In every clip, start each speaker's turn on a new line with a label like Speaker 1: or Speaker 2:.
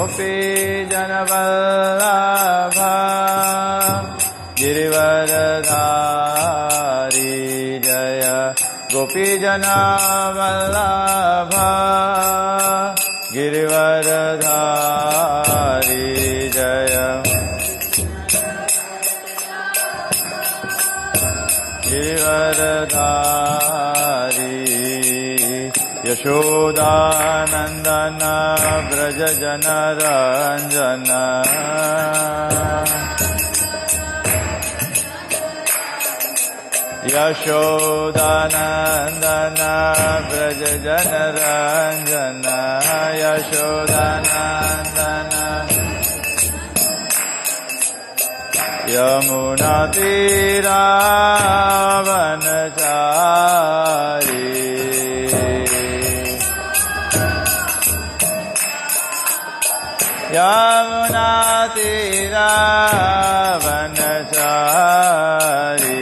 Speaker 1: गोपीजनवल्लभ गिरिवरधारी जय गोपीजनवल्लभ गिरिवरधारी जय गिरिवरधारी यशोदानन्दन व्रज जनरञ्जन यशोदानन्दन व्रज जनरञ्जन यशोदानन्दन यमुनातीरावनचारी यमुनातीरावनचारी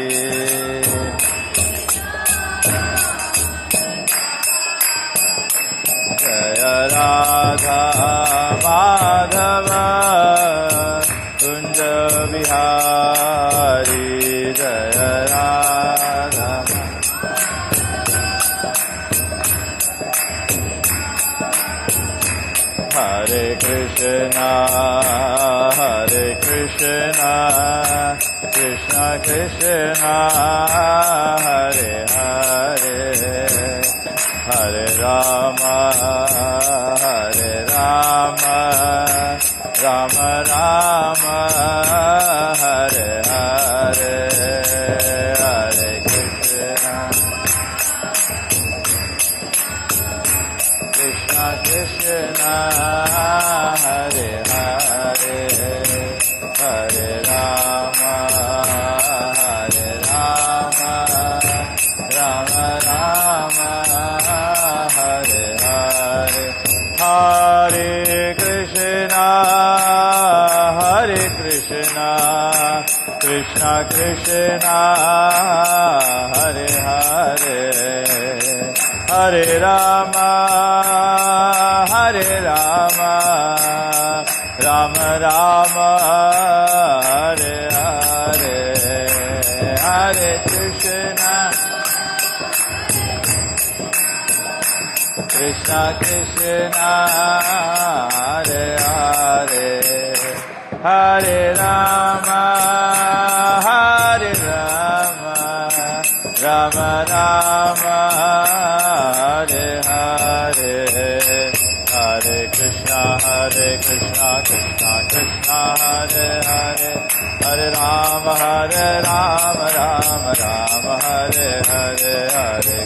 Speaker 1: जय राधा माधव कुंज बिहारी जय राधा हरे कृष्णा कृष्ण कृष्णा हरे हरे हरे राम राम राम हरे हरे हरे कृष्णा कृष्ण कृष्णा हरे हरे हरे राम राम राम हरे हरे हरे कृष्णा कृष्ण कृष्णा हरे हरे हरे राम राम राम हरे हरे हरे कृष्णा कृष्ण कृष्णा हरे हरे हरे राम राम राम हरे हरे हरे कृष्णा कृष्णा कृष्णा हरे हरे हरे राम राम राम हरे हरे हरे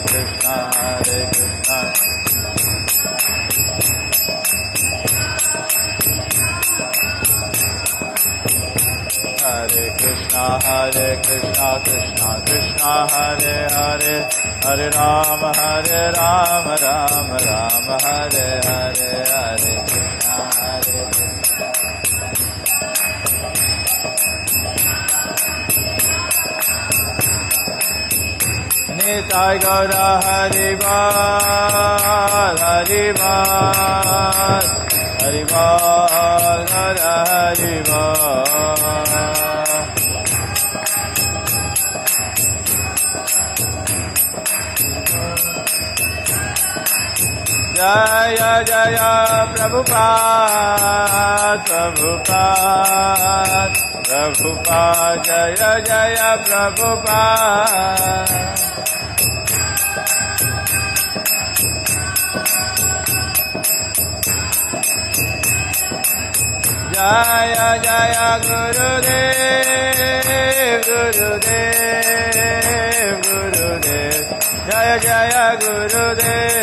Speaker 1: कृष्णा हरे कृष्णा कृष्णा कृष्णा हरे हरे हरे राम राम राम हरे हरे हरे कृष्णा निताय गौर हरि बोल हरि बोल हरि बोल हरि बोल जय जय प्रभुपाद प्रभुपाद प्रभुपाद जय जय प्रभुपाद जय जय गुरुदेव गुरुदेव गुरुदेव जय जय गुरुदेव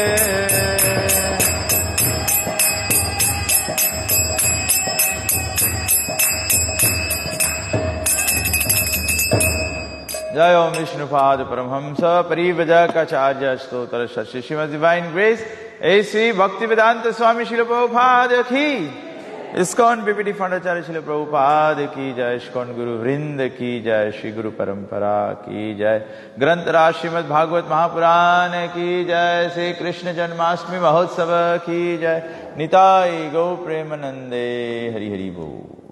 Speaker 1: जय ओम विष्णुपाद परमहंस परिव्रजकाचार्य स्तोत्र श्री श्रीमद डिवाइन ग्रेस ए श्री भक्ति वेदांत स्वामी श्रील प्रभुपाद की इस्कॉन पीपीटी फंडाचार्य श्री प्रभुपाद की जय, इस्कॉन गुरु वृंद की जय, श्री गुरु परंपरा की जय, ग्रंथराज श्रीमद् भागवत महापुराण की जय, श्री कृष्ण जन्माष्टमी महोत्सव की जय, निताई गौ प्रेमानंदे हरि हरि बोल।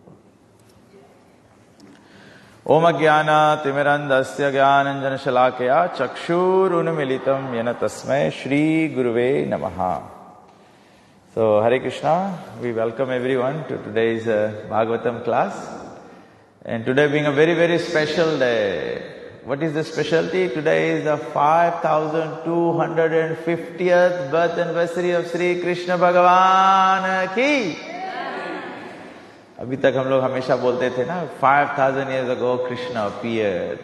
Speaker 1: ओम अज्ञानातिमिरन्धस्य ज्ञानाञ्जनशलाकया चक्षुरुन्मीलितं येन तस्मै श्री गुरुवे नमः। So, Hare Krishna, we welcome everyone to today's Bhagavatam class. And today being a very, very special day. What is the specialty? Today is the 5250th birth anniversary of Sri Krishna Bhagavan ki. अभी तक हम लोग हमेशा बोलते थे ना, 5000 years ago Krishna appeared.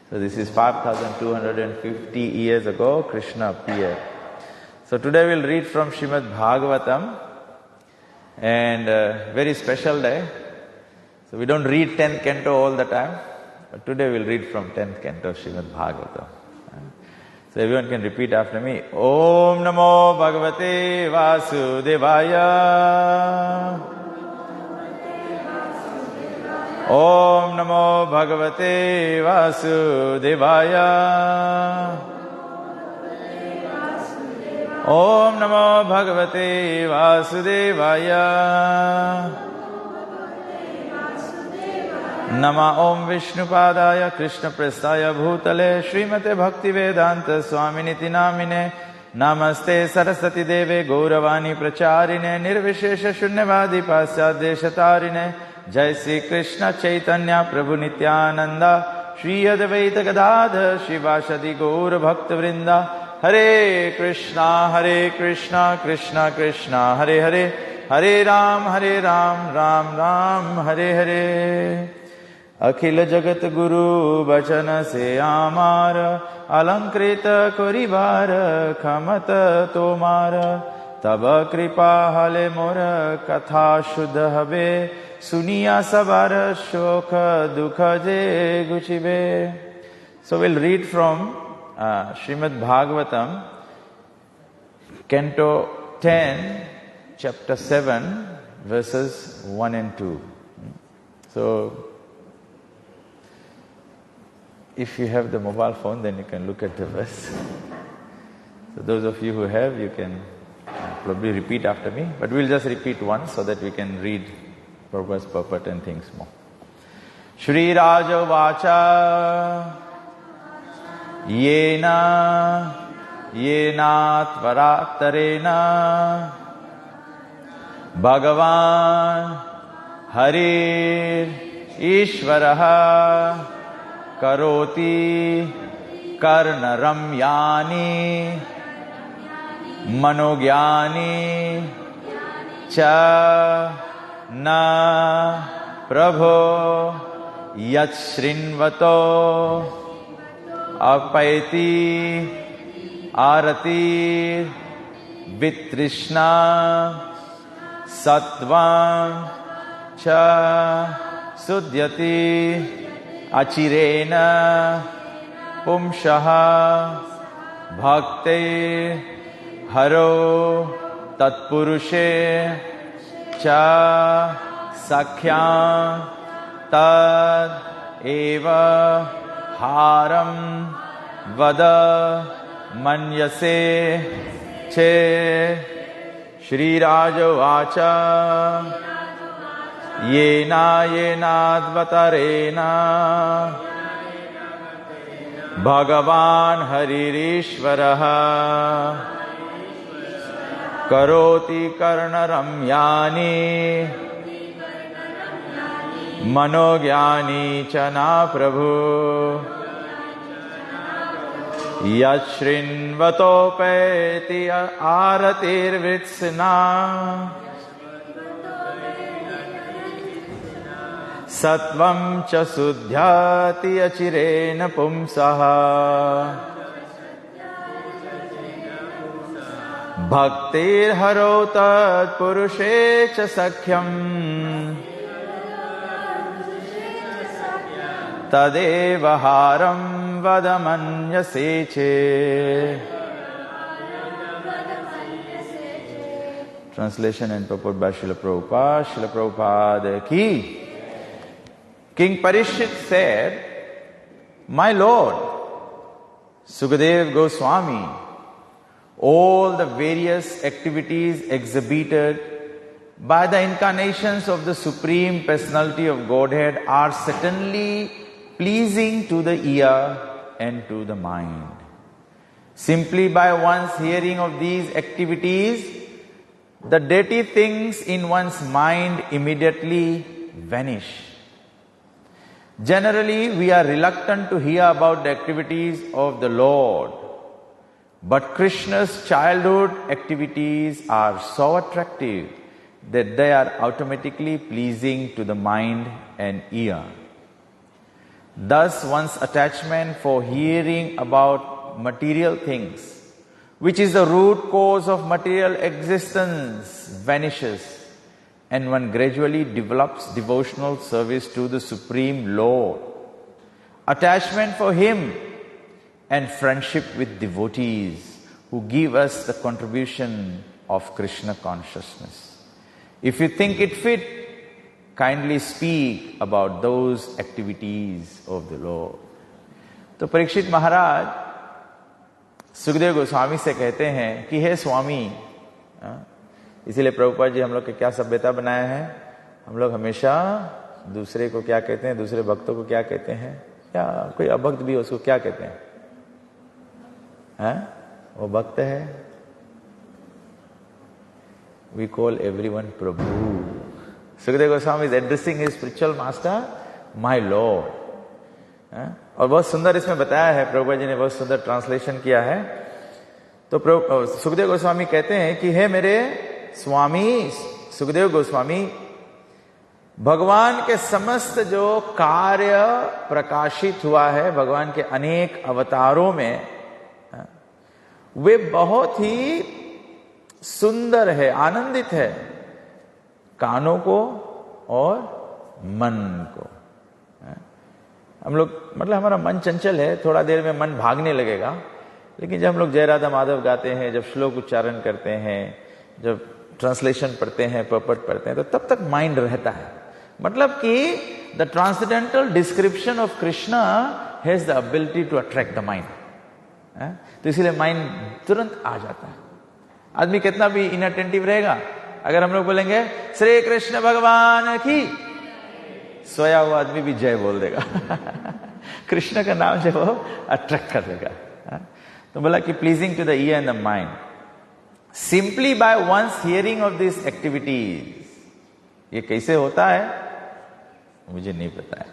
Speaker 1: So this is 5250 years ago Krishna appeared. So today we'll read from Srimad Bhagavatam, and very special day. So we don't read 10th canto all the time, but today we'll read from 10th canto of Srimad Bhagavatam. So everyone can repeat after me. Om Namo Bhagavate Vasudevaya. Om Namo Bhagavate Vasudevaya. Om Namo Bhagavate Vasudevaya. Nama Om Vishnupadaya Krishna Prestaya Bhutale Srimate Bhaktivedanta Swaminiti Namine Namaste Saraswati Deve Gauravani Pracharine Nirvishesha Shunyavadi Pasyadeshatarine Jai Sri Krishna Chaitanya Prabhu Nityananda Shri Advaita Gadadhar Shivashadi Gaur Bhakta Vrinda Hare Krishna Krishna Krishna Hare Hare Hare Ram Ram Ram Hare Hare Akhila Jagat Guru Bachana Se Amara Alankrita Koribara Khamata Tomara Taba Kripa Hale Mora Katha Shuddha Habe Suniya Sabara Shoka Dukha Je Guchibe. So we'll read from Srimad Bhagavatam, Canto 10, Chapter 7, verses 1 and 2. So, if you have the mobile phone, then you can look at the verse. So those of you who have, you can probably repeat after me. But we'll just repeat once so that we can read purpose, purport and things more. Shri Raja Vacha Yena Tvaratarena Bhagavan Harir Ishvaraha Karoti Karnaramyani Manogyani Cha Na Prabho Yachrinvato Apaiti Arati Vitrishna Sattvam Cha Sudyati Achirena Pumshaha Bhakte Haro Tatpurushe Cha Sakhyam Tad Eva Haram Vada Manyase Che Shri Raja Vacha Yenadvatarena Bhagavan Haririshvaraha Karoti Karnaramyani Manogyani Chana Prabhu Yachrinvatopeti Aratir Vitsna Sattvam Cha Sudhyati Achirena Pumsaha Bhaktir Haro Tat Purushe Cha Sakhyam Tadeva Haram Vadamanyase Che Translation and purport by Srila Prabhupada. Srila Prabhupada ki. King Parikshit said, "My Lord, Sukadeva Goswami, all the various activities exhibited by the incarnations of the Supreme Personality of Godhead are certainly pleasing to the ear and to the mind. Simply by one's hearing of these activities, the dirty things in one's mind immediately vanish. Generally, we are reluctant to hear about the activities of the Lord, but Krishna's childhood activities are so attractive that they are automatically pleasing to the mind and ear. Thus, one's attachment for hearing about material things, which is the root cause of material existence, vanishes, and one gradually develops devotional service to the Supreme Lord, attachment for Him, and friendship with devotees who give us the contribution of Krishna consciousness. If you think it fit, kindly speak about those activities of the Lord." तो परीक्षित महाराज सुखदेव गोस्वामी से कहते हैं कि हे स्वामी, इसीलिए प्रभुपाद जी हम लोग के क्या सभ्यता बनाया है, हम लोग हमेशा दूसरे को क्या कहते हैं, दूसरे भक्तों को क्या कहते हैं, या कोई अभक्त भी हो उसको क्या कहते हैं? वो भक्त है. We call everyone Prabhu. Sukadeva Goswami is addressing his spiritual master, my Lord. और बहुत सुंदर इसमें बताया है, प्रभुपाद जी ने बहुत सुंदर ट्रांसलेशन किया है. तो सुखदेव गोस्वामी कहते हैं कि हे मेरे स्वामी सुखदेव गोस्वामी, भगवान के समस्त जो कार्य प्रकाशित हुआ है भगवान के अनेक अवतारों में, वे बहुत ही सुंदर है, आनंदित है कानों को और मन को. हम लोग मतलब हमारा मन चंचल है, थोड़ा देर में मन भागने लगेगा, लेकिन जब हम लोग जय राधा माधव गाते हैं, जब श्लोक उच्चारण करते हैं, जब ट्रांसलेशन पढ़ते हैं, पर्पट पढ़ते हैं, तो तब तक माइंड रहता है. मतलब कि the transcendental description of Krishna has the ability to attract the mind. तो इसीलिए माइंड तुरंत आ जाता है. आदमी कितना भी इनअटेंटिव रहेगा, अगर हम लोग बोलेंगे श्री कृष्ण भगवान की, सोया हुआ आदमी भी जय बोल देगा. कृष्ण का नाम जो वो अट्रैक्ट कर देगा. तो बोला कि pleasing to the ear and the mind, simply by once hearing of this activities. ये कैसे होता है मुझे नहीं पता है,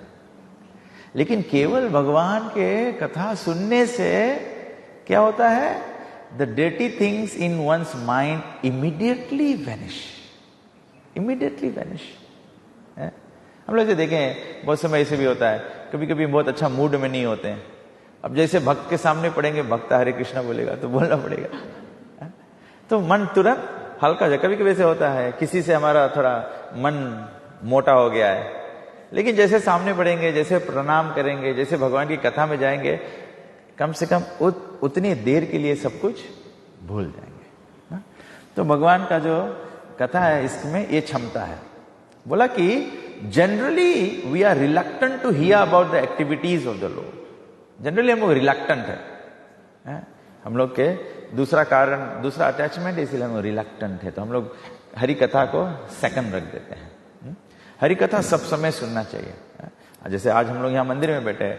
Speaker 1: लेकिन केवल भगवान के कथा सुनने से क्या होता है? The dirty things in once mind immediately vanish. Immediately vanish. हम लोग देखें बहुत समय ऐसे भी होता है, कभी कभी बहुत अच्छा मूड में नहीं होते हैं. अब जैसे भक्त के सामने पढ़ेंगे, भक्त हरे कृष्णा बोलेगा तो बोलना पड़ेगा, तो मन तुरंत हल्का हो. कभी कभी ऐसे होता है, किसी से हमारा थोड़ा मन मोटा हो गया है, लेकिन जैसे सामने पढ़ेंगे, जैसे प्रणाम करेंगे, जैसे भगवान की कथा में जाएंगे, कम से कम उतनी देर के लिए सब कुछ भूल जाएंगे. तो भगवान का जो कथा है इसमें ये क्षमता है. बोला कि generally we are reluctant to hear about the activities of the lord. Generally हम लोग रिलक्टेंट है. हम लोग के दूसरा कारण, दूसरा अटैचमेंट, इसीलिए हम रिलक्टेंट है. तो हम लोग हरि कथा को सेकंड रख देते हैं. हरि कथा सब समय सुनना चाहिए. जैसे आज हम लोग यहाँ मंदिर में बैठे हैं,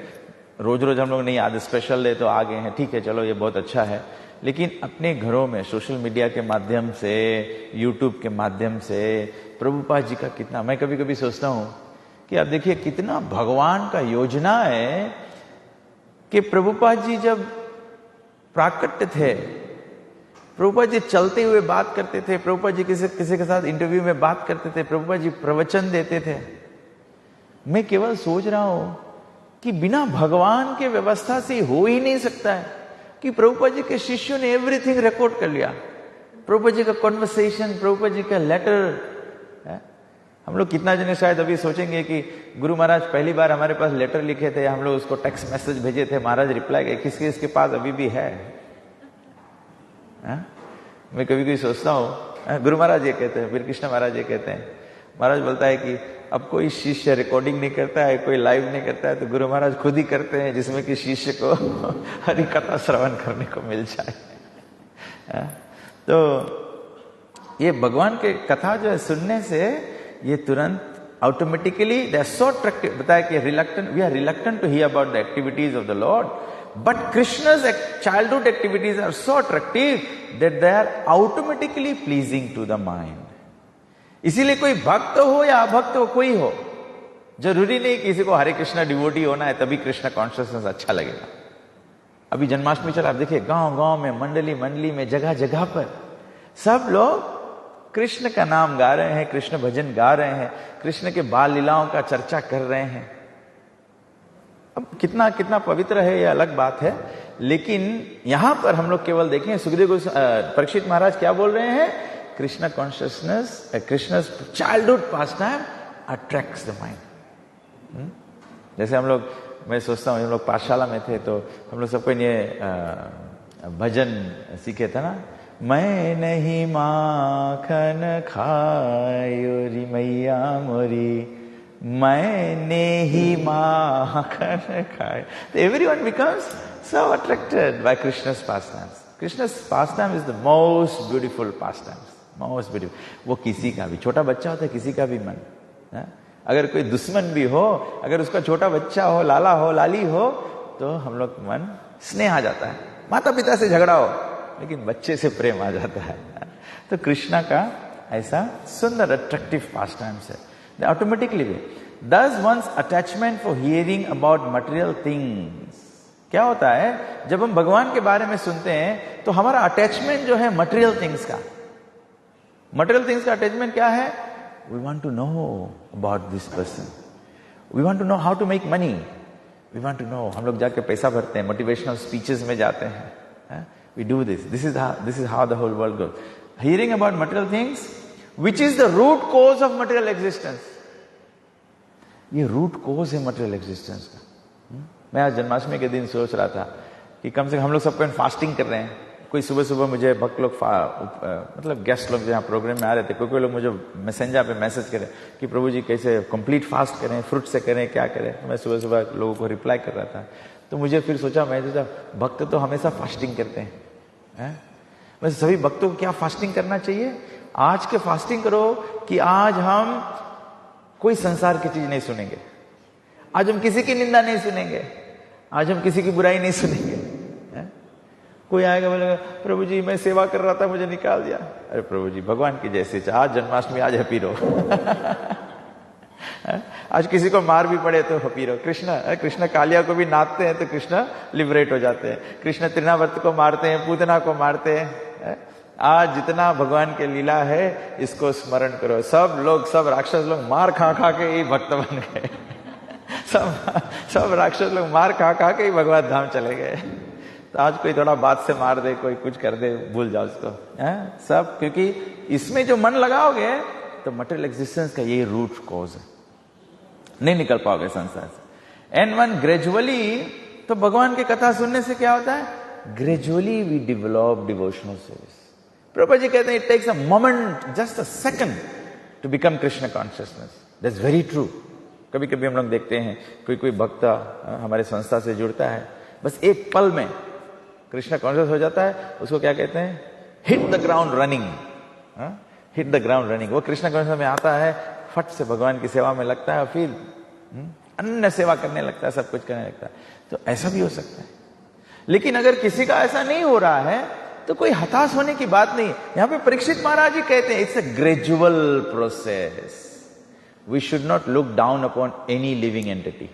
Speaker 1: रोज रोज हम लोग नहीं, आज स्पेशल डे तो आ गए हैं, ठीक है, चलो ये बहुत अच्छा है, लेकिन अपने घरों में सोशल मीडिया के माध्यम से, यूट्यूब के माध्यम से प्रभुपाद जी का कितना, मैं कभी कभी सोचता हूं कि आप देखिए कितना भगवान का योजना है कि प्रभुपाद जी जब प्राकट्य थे, प्रभुपाद जी चलते हुए बात करते थे, प्रभुपाद जी किसी के साथ इंटरव्यू में बात करते थे, प्रभुपाद जी प्रवचन देते थे. मैं केवल सोच रहा हूं कि बिना भगवान के व्यवस्था से हो ही नहीं सकता है कि प्रभुपाद जी के शिष्यों ने एवरीथिंग रिकॉर्ड कर लिया. प्रभुपाद जी का कॉन्वर्सेशन, प्रभुपाद जी का लेटर. हम लोग कितना जने शायद अभी सोचेंगे कि गुरु महाराज पहली बार हमारे पास लेटर लिखे थे, हम लोग उसको टेक्स्ट मैसेज भेजे थे, महाराज रिप्लाई गए, किसके इसके पास अभी भी है. मैं कभी कभी सोचता हूं गुरु महाराज ये कहते हैं, फिर कृष्ण महाराज ये कहते हैं, महाराज बोलता है कि अब कोई शिष्य रिकॉर्डिंग नहीं करता है, कोई लाइव नहीं करता है, तो गुरु महाराज खुद ही करते हैं, जिसमें कि शिष्य को हरि कथा श्रवण करने को मिल जाए। तो ये भगवान के कथा जो है सुनने से ये तुरंत automatically they are so attractive. बताया कि we are reluctant to hear about the activities of the lord, but Krishna's childhood activities are so attractive that they are automatically pleasing to the mind. इसीलिए कोई भक्त हो या अभक्त हो, कोई हो, जरूरी नहीं किसी को हरे कृष्णा डिवोटी होना है तभी कृष्ण कॉन्शियसनेस अच्छा लगेगा। अभी जन्माष्टमी चला, आप देखिए गांव गांव में, मंडली मंडली में, जगह जगह पर सब लोग कृष्ण का नाम गा रहे हैं, कृष्ण भजन गा रहे हैं, कृष्ण के बाल लीलाओं का चर्चा कर रहे हैं। अब कितना कितना पवित्र है ये अलग बात है, लेकिन यहां पर हम लोग केवल देखें सुखदेव परीक्षित महाराज क्या बोल रहे हैं, Krishna consciousness, Krishna childhood past time attracts the mind. जैसे हम लोग, मैं सोचता हूँ हम लोग पाठशाला में थे तो हम लोग सबको ये भजन सीखे थे ना, मैं नहीं माखन खायोरी मैया मोरी, मैंने ही माखन खाए। Everyone becomes so attracted by Krishna's pastimes. Krishna's pastime is the most beautiful pastimes, most beautiful. वो किसी का भी, छोटा बच्चा होता है किसी का भी मन, अगर कोई दुश्मन भी हो, अगर उसका छोटा बच्चा हो, लाला हो, लाली हो, तो हम लोग मन स्नेह आ जाता है। माता पिता से झगड़ा हो लेकिन बच्चे से प्रेम आ जाता है। तो कृष्णा का ऐसा सुंदर अट्रैक्टिव पास्ट टाइम्स है। They automatically will. Thus one's attachment for hearing about material things. क्या होता है जब हम भगवान के बारे में सुनते हैं तो हमारा अटैचमेंट जो है मटेरियल थिंग्स का, मटेरियल थिंग्स का अटैचमेंट क्या है, we want to know about this person, we want to know how to make money, we want to know. हम लोग जाके पैसा भरते हैं, मोटिवेशनल स्पीचेस में जाते हैं, we do this is how the whole world goes. Hearing about material things which is the root cause of material existence. ये रूट कोज है मटेरियल एग्जिस्टेंस का। मैं आज जन्माष्टमी के दिन सोच रहा था कि कम से कम हम लोग सबको फास्टिंग कर रहे हैं। कोई सुबह सुबह मुझे भक्त लोग मतलब गेस्ट लोग जहाँ प्रोग्राम में आ रहे थे, कोई लोग मुझे मैसेंजर पे मैसेज करें कि प्रभु जी कैसे कंप्लीट फास्ट करें, फ्रूट से करें, क्या करें। तो मैं सुबह सुबह लोगों को रिप्लाई कर रहा था। तो मुझे फिर सोचा, मैं सोचा भक्त तो हमेशा फास्टिंग करते हैं, वैसे सभी भक्तों को क्या फास्टिंग करना चाहिए? आज के फास्टिंग करो कि आज हम कोई संसार की चीज नहीं सुनेंगे, आज हम किसी की निंदा नहीं सुनेंगे, आज हम किसी की बुराई नहीं सुनेंगे। कोई आएगा बोलेगा प्रभु जी मैं सेवा कर रहा था मुझे निकाल दिया। अरे प्रभु जी भगवान की जैसे, आज जन्माष्टमी, आज हैप्पी रहो। आज किसी को मार भी पड़े तो हैप्पी रहो। कृष्ण कालिया को भी नाचते हैं तो कृष्ण लिबरेट हो जाते हैं। कृष्ण तृणावर्त को मारते हैं, पूतना को मारते हैं। आज जितना भगवान के लीला है इसको स्मरण करो। सब लोग, सब राक्षस लोग मार खा खा के ही भक्त बन गए। सब राक्षस लोग मार खा खा के ही भगवान धाम चले गए। तो आज कोई थोड़ा बात से मार दे, कोई कुछ कर दे, भूल जाओ उसको, सब, क्योंकि इसमें जो मन लगाओगे तो मटेरियल एग्जिस्टेंस का ये रूट कॉज है, नहीं निकल पाओगे संसार से। एंड वन ग्रेजुअली, तो भगवान की कथा सुनने से क्या होता है, gradually we develop devotional service. Prabhu ji कहते हैं it takes a moment, just a second to become Krishna consciousness. That's very true. कभी कभी हम लोग देखते हैं कोई भक्त हमारे संस्था से जुड़ता है, बस एक पल में कृष्ण कॉन्शियस हो जाता है। उसको क्या कहते हैं, hit the ground running, hit the ground running. वो कृष्ण कॉन्शियस में आता है, फट से भगवान की सेवा में लगता है, फिर अन्य सेवा करने लगता है, सब कुछ करने लगता है। तो ऐसा भी हो सकता है। लेकिन अगर किसी का ऐसा नहीं हो रहा है तो कोई हताश होने की बात नहीं। यहां पे परीक्षित महाराज जी कहते हैं it's a gradual process. We should not look down upon any living entity.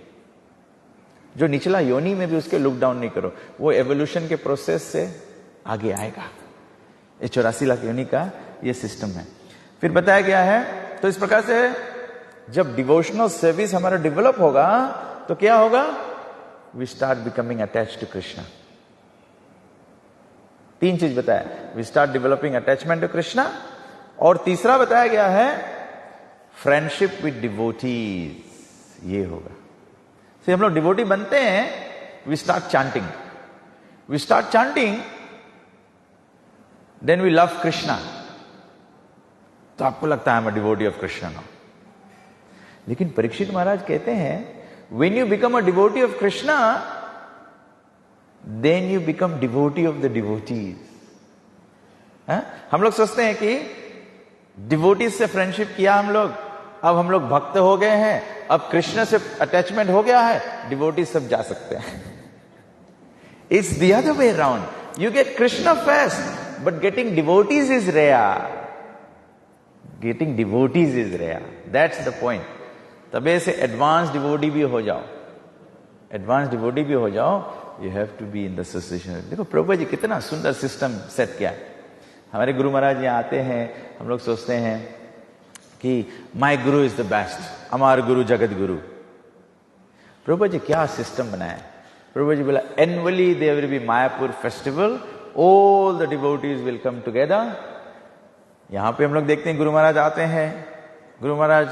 Speaker 1: जो निचला योनि में भी उसके लुक डाउन नहीं करो, वो एवोल्यूशन के प्रोसेस से आगे आएगा। ये 84 लाख योनि का ये सिस्टम है। फिर बताया गया है, तो इस प्रकार से जब डिवोशनल सर्विस हमारा डेवलप होगा तो क्या होगा, we start becoming attached to Krishna. 3 चीज बताया, we start developing attachment to Krishna, और तीसरा बताया गया है फ्रेंडशिप विद डिवोटीज। ये होगा, फिर हम लोग डिवोटी बनते हैं, we start chanting, then we love Krishna, तो आपको लगता है I am a devotee of Krishna now. लेकिन परीक्षित महाराज कहते हैं when you become a devotee of Krishna then you become devotee of the devotees. हम लोग सोचते हैं कि डिवोटीज से फ्रेंडशिप किया हम लोग, अब हम लोग भक्त हो गए हैं, अब कृष्ण से अटैचमेंट हो गया है, डिवोटीज सब जा सकते हैं। It's the other way around, you get Krishna first, but getting devotees is rare. Getting devotees is rare. That's the point. तबे से advanced devotee भी हो जाओ, advanced devotee भी हो जाओ, you have to be in the association. देखो प्रभुपाद जी कितना सुंदर सिस्टम सेट किया है। हमारे गुरु महाराज यहाँ आते हैं, हम लोग सोचते हैं कि my Guru is the best, हमारा गुरु जगत गुरु। प्रभुपाद जी क्या सिस्टम बनाया है। प्रभु जी बोला annually there will be Mayapur festival, all the devotees will come together. यहां पे हम लोग देखते हैं गुरु महाराज आते हैं, गुरु महाराज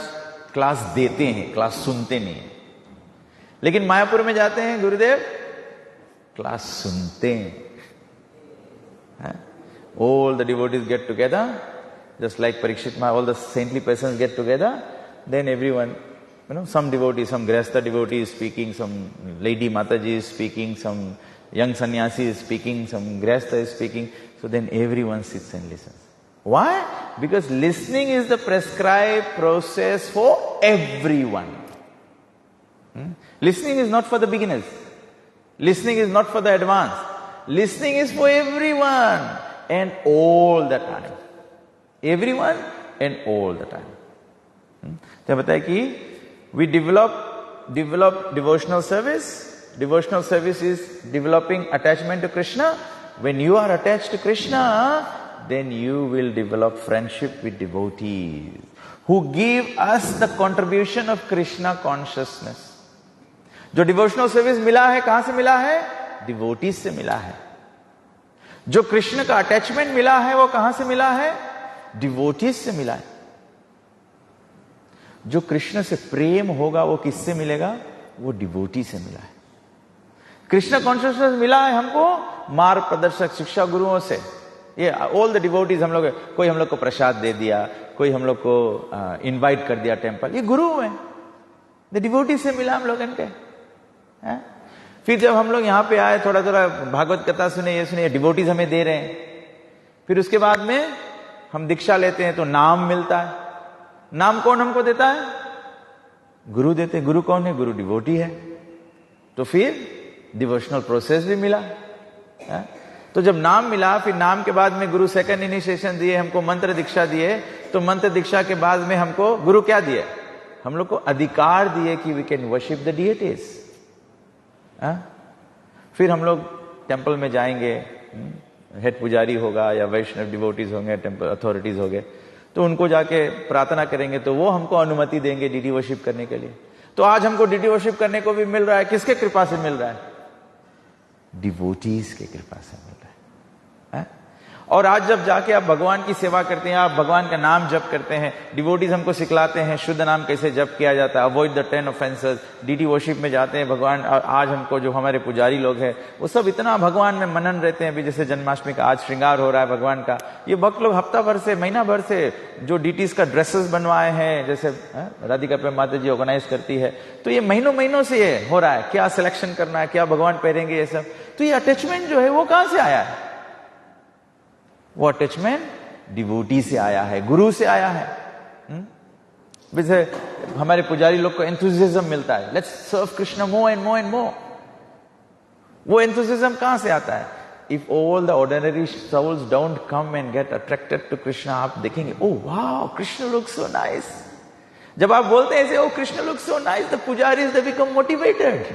Speaker 1: क्लास देते हैं, क्लास सुनते नहीं है। लेकिन मायापुर में जाते हैं गुरुदेव क्लास सुनते हैं। All the devotees get together just like Parikshit all the saintly persons get together, then everyone, you know, some devotee, some Grihastha devotee is speaking, some lady Mataji is speaking, some young sannyasi is speaking, some Grihastha is speaking. So then everyone sits and listens. Why? Because listening is the prescribed process for everyone. Listening is not for the beginners. Listening is not for the advanced. Listening is for everyone and all the time. Everyone and all the time. तो बताया कि we develop devotional service. Devotional service is developing attachment to Krishna. When you are attached to Krishna, then you will develop friendship with devotees who give us the contribution of Krishna consciousness. जो devotional service मिला है, कहां से मिला है? Devotees से मिला है। जो कृष्ण का attachment मिला है, वो कहां से मिला है? Devotees से मिला है। जो कृष्ण से प्रेम होगा वो किससे मिलेगा? वो डिवोटी से मिला है। कृष्ण कॉन्शियसनेस मिला है हमको मार्ग प्रदर्शक शिक्षा गुरुओं से। ये ऑल द डिवोटीज हम लोग, कोई हम लोग को प्रसाद दे दिया, कोई हम लोग को इनवाइट कर दिया टेम्पल, ये गुरु है, द डिवोटी से मिला हम लोग इनके। फिर जब हम लोग यहाँ पे आए, थोड़ा थोड़ा भागवत कथा सुने, ये सुने, डिवोटीज हमें दे रहे हैं। फिर उसके बाद में हम दीक्षा लेते हैं तो नाम मिलता है। नाम कौन हमको देता है? गुरु देते हैं। गुरु कौन है? गुरु डिवोटी है। तो फिर डिवोशनल प्रोसेस भी मिला है? तो जब नाम मिला, फिर नाम के बाद में गुरु सेकंड इनिशिएशन दिए, हमको मंत्र दीक्षा दिए। तो मंत्र दीक्षा के बाद में हमको गुरु क्या दिए? हम लोग को अधिकार दिए कि वी कैन वर्शिप द डिएटीज। फिर हम लोग टेंपल में जाएंगे, हेड पुजारी होगा या वैष्णव डिवोटीज होंगे, टेंपल अथॉरिटीज होंगे, तो उनको जाके प्रार्थना करेंगे तो वो हमको अनुमति देंगे डीडी वर्शिप करने के लिए। तो आज हमको डीडी वर्शिप करने को भी मिल रहा है, किसके कृपा से मिल रहा है? डिवोटीज के कृपा से मिल रहा है। और आज जब जाके आप भगवान की सेवा करते हैं, आप भगवान का नाम जप करते हैं, डिवोटीज हमको सिखलाते हैं शुद्ध नाम कैसे जप किया जाता है, avoid the 10 offences. DD worship में जाते हैं, भगवान आज हमको जो हमारे पुजारी लोग हैं वो सब इतना भगवान में मनन रहते हैं। अभी जैसे जन्माष्टमी का आज श्रृंगार हो रहा है भगवान का, ये भक्त लोग हफ्ता भर से, महीना भर से जो डीटीज का ड्रेसेस बनवाए हैं, जैसे राधिका प्रेम माता जी ऑर्गेनाइज करती है, तो ये महीनों महीनों से ये हो रहा है, क्या सिलेक्शन करना है, क्या भगवान पहनेंगे, ये सब। तो ये अटैचमेंट जो है वो कहां से आया है? वो अटैचमेंट डिवोटी से आया है, गुरु से आया है। जैसे हमारे पुजारी लोग को एंथुसिज्म मिलता है, let's serve Krishna more and more and more. वो एंथुसिज्म कहां से आता है? If all the ordinary souls don't come and get attracted to Krishna, आप देखेंगे oh wow Krishna looks so nice. जब आप बोलते हैं ऐसे, oh Krishna looks so nice, the pujaris they become motivated.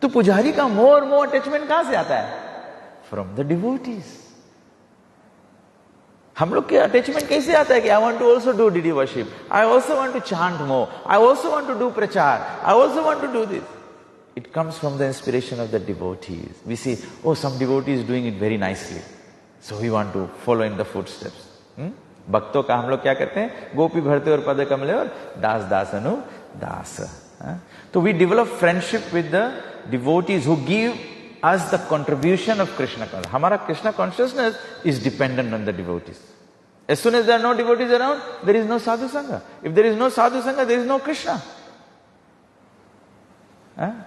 Speaker 1: तो पुजारी का मोर मोर अटैचमेंट कहां से आता है? From the devotees. हम लोग के अटैचमेंट कैसे आता है कि I want to also do deity worship, I also want to chant more, I also want to do प्रचार, I also want to do this. It comes from the inspiration of the devotees. We see oh some devotees doing it very nicely, so we want to follow in the footsteps. भक्तों का हम लोग क्या करते हैं? गोपी भरते और पद कमले और दास दास अनु दास। तो we develop friendship with the devotees who give as the contribution of Krishna consciousness. हमारा Krishna consciousness is dependent on the devotees. As soon as there are no devotees around, there is no sadhu sangha. If there is no sadhu sangha, there is no Krishna.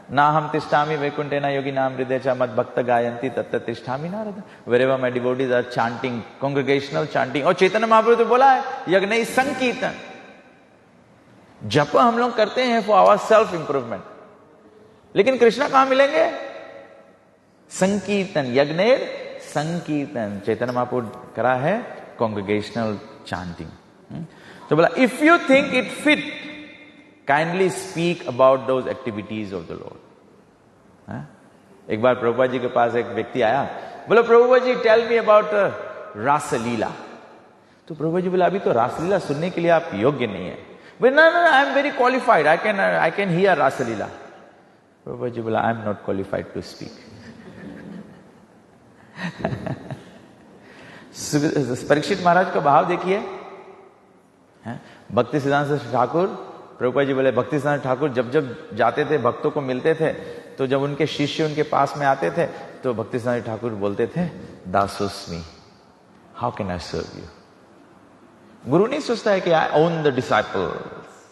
Speaker 1: Na ham tishtami vaikuntena yogi nam hridecha mad bhakta gayanti tatta tishtami narada. Wherever my devotees are chanting, congregational chanting. और चैतन्य महाप्रभु तो बोला है यज्ञ संकीर्तन. जप हम लोग करते हैं for our self improvement. लेकिन कृष्णा कहां मिलेंगे? संकीर्तन, यज्ञ संकीर्तन. चैतन्य महाप्रभु करा है congregational chanting. तो बोला if you think it fit, kindly speak about those activities of the Lord. एक बार प्रभुपाद जी के पास एक व्यक्ति आया, बोला Prabhupada ji tell me about रासलीला. तो प्रभुपाद जी बोला अभी तो रासलीला सुनने के लिए आप योग्य नहीं है. बोले no, I am very qualified, I can hear rasleela. Prabhupada ji बोला I am not qualified to speak. Parikshit Maharaj का भाव देखिए. भक्ति सिद्धांत ठाकुर, प्रभुपाद जी बोले भक्ति सिद्धांत ठाकुर जब जब जाते थे भक्तों को मिलते थे, तो जब उनके शिष्य उनके पास में आते थे तो भक्ति सिद्धांत ठाकुर बोलते थे दासोस्मि, how can I serve you. गुरु नहीं सोचता है कि आई ओन द डिसाइपल्स.